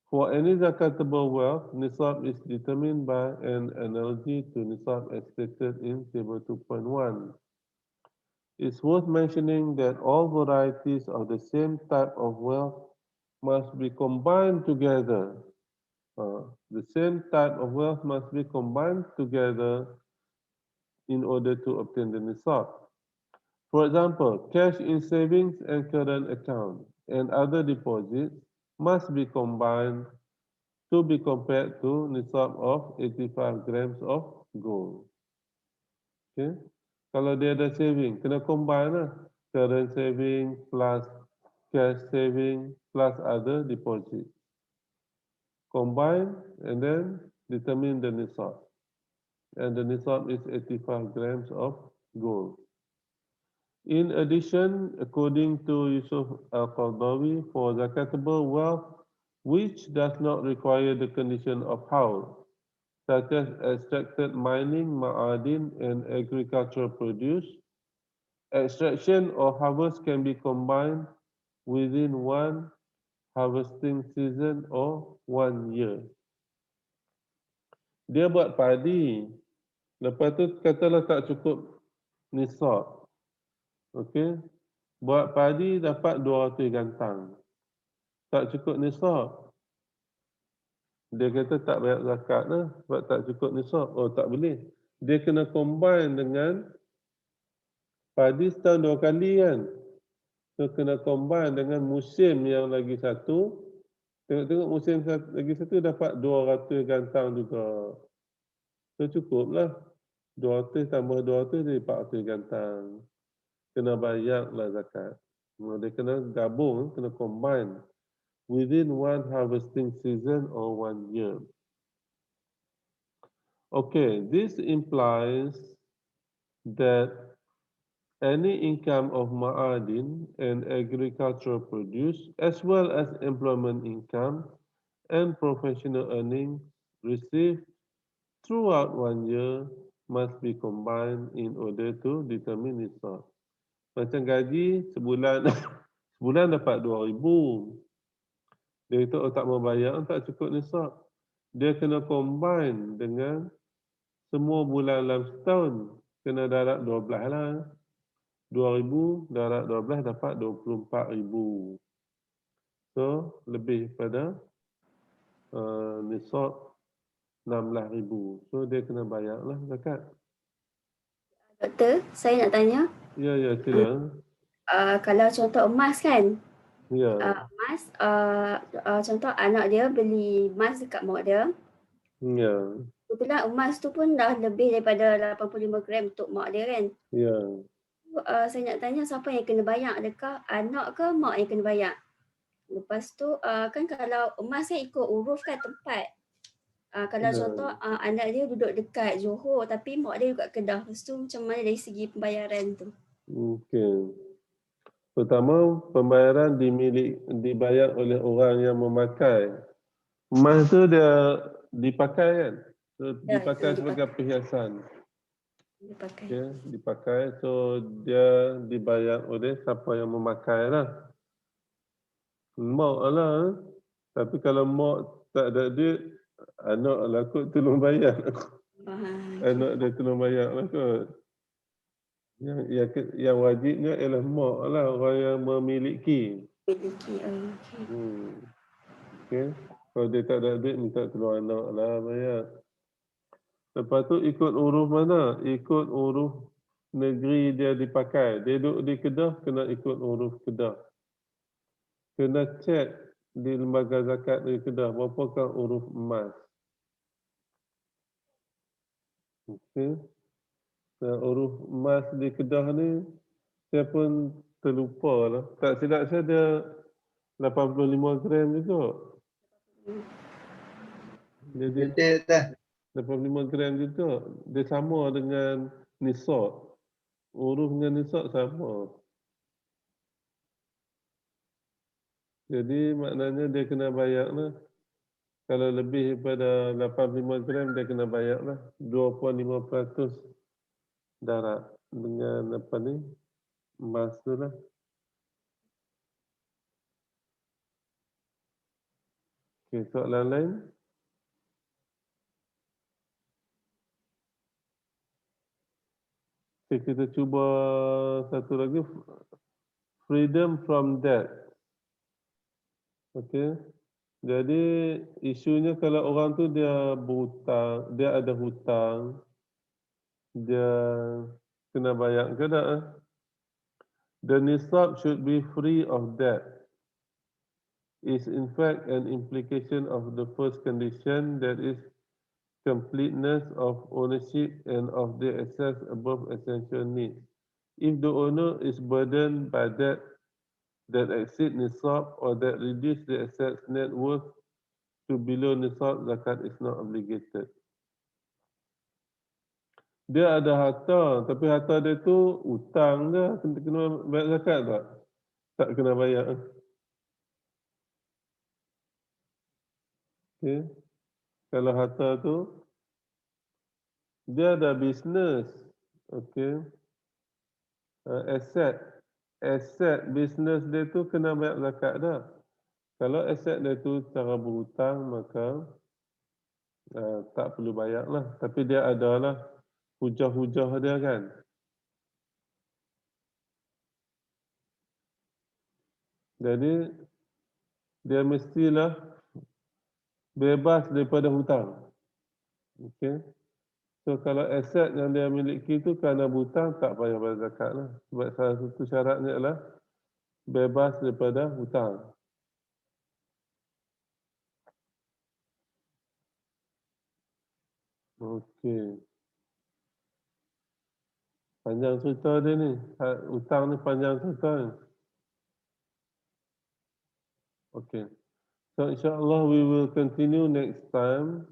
For any zakatable wealth, nisab is determined by an analogy to nisab as stated in table 2.1. It's worth mentioning that all varieties of the same type of wealth must be combined together. The same type of wealth must be combined together in order to obtain the nisab. For example, cash in savings and current account and other deposits must be combined to be compared to nisab of 85 grams of gold. Okay. Kalau dia ada saving, kena combine lah. Current saving plus cash saving plus other deposit. Combine and then determine the nisab. And the nisab is 85 grams of gold. In addition, according to Yusuf Al-Qardawi, for zakatable wealth, which does not require the condition of haul, such as extracted mining, ma'adin, and agricultural produce, extraction or harvest can be combined within one harvesting season or 1 year. Dia buat padi, lepas tu katalah tak cukup nisab. Okey, buat padi dapat 200 gantang. Tak cukup nisab. Dia kata tak bayar zakat lah sebab tak cukup nisab. Oh, tak boleh. Dia kena combine dengan padi setahun 2 kali kan. So kena combine dengan musim yang lagi satu. Tengok-tengok musim lagi satu dapat 200 gantang juga. So cukup lah. 200 tambah 200 jadi 400 gantang. Kena bayar lah zakat. Dia kena gabung, kena combine within one harvesting season or 1 year. Okay, this implies that any income of ma'adin and agricultural produce, as well as employment income and professional earnings received throughout 1 year must be combined in order to determine nisab. Macam gaji sebulan sebulan dapat 2,000. Dia kata oh tak mau bayar, tak cukup nisab. Dia kena combine dengan semua bulan dalam setahun. Kena darab 12 lah. 2,000 darab 12 dapat 24,000. So lebih pada nisab 16,000. So dia kena bayar lah zakat. Doktor, saya nak tanya. Ya, sila. Kalau contoh emas kan, Ya, emas, contoh anak dia beli emas dekat mak dia. ya, Kebetulan emas tu pun dah lebih daripada 85 gram untuk mak dia kan. ya. Saya nak tanya siapa yang kena bayar? Adakah anak ke mak yang kena bayar? Lepas tu kan kalau emas kan ikut uruf kan tempat. Kalau Ya. contoh anak dia duduk dekat Johor tapi mak dia juga Kedah. Lepas tu macam mana dari segi pembayaran tu? Okey. Pertama, pembayaran dibayar oleh orang yang memakai. Emas tu dia dipakai kan? So, Ya, dipakai itu sebagai perhiasan. Dipakai. Okay, dipakai. So, dia dibayar oleh siapa yang memakai lah. Mak lah. Tapi kalau mak tak ada duit, anak lah kot tolong bayar. Anak dia tolong bayar lah kot. Yang wajibnya ialah mak lah, orang yang memiliki. Okay. Okay. Kalau dia tak ada duit, minta tolong anak lah bayar. Lepas tu ikut uruf mana? Ikut uruf negeri dia dipakai. Dia duduk di Kedah, kena ikut uruf Kedah. Kena cek di lembaga zakat di Kedah, berapakah uruf emas. Okay. Uruf emas di Kedah ni, saya pun terlupa lah. Tak silap saya dia 85 gram juga. Jadi Betul tak? 85 gram juga. Dia sama dengan nisab. Uruf dengan nisab sama. Jadi maknanya dia kena bayar lah. Kalau lebih daripada 85 gram dia kena bayar lah. 2.5% darab dengan apa ni? Emas tu lah. Okey, soalan lain? Okey, kita cuba satu lagi. Freedom from debt. Okey. Jadi isunya kalau orang tu dia berhutang, dia ada hutang, dia kena bayar ke tak? The nisab should be free of debt. Is in fact an implication of the first condition, that is completeness of ownership and of the excess above essential needs. If the owner is burdened by debt that exceed nisab or that reduce the asset's net worth to below nisab, zakat is not obligated. Dia ada harta, tapi harta dia tu hutang je, kena bayar zakat tak? Tak kena bayar. Okay. Kalau harta tu, dia ada bisnes, okay. Aset bisnes dia tu kena bayar zakat dah. Kalau aset dia tu cara berhutang, maka tak perlu bayar lah. Tapi dia adalah hujah-hujah dia kan. Jadi dia mestilah bebas daripada hutang. Okey. So kalau aset yang dia miliki itu kerana hutang, tak payah bayar zakat lah. Sebab salah satu syaratnya adalah bebas daripada hutang. Okey. Panjang cerita dia ni. Hutang ni panjang cerita ni. Okay. So insyaAllah we will continue next time.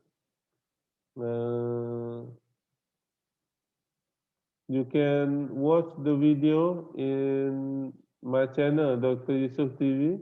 You can watch the video in my channel, Dr. Yusuf TV.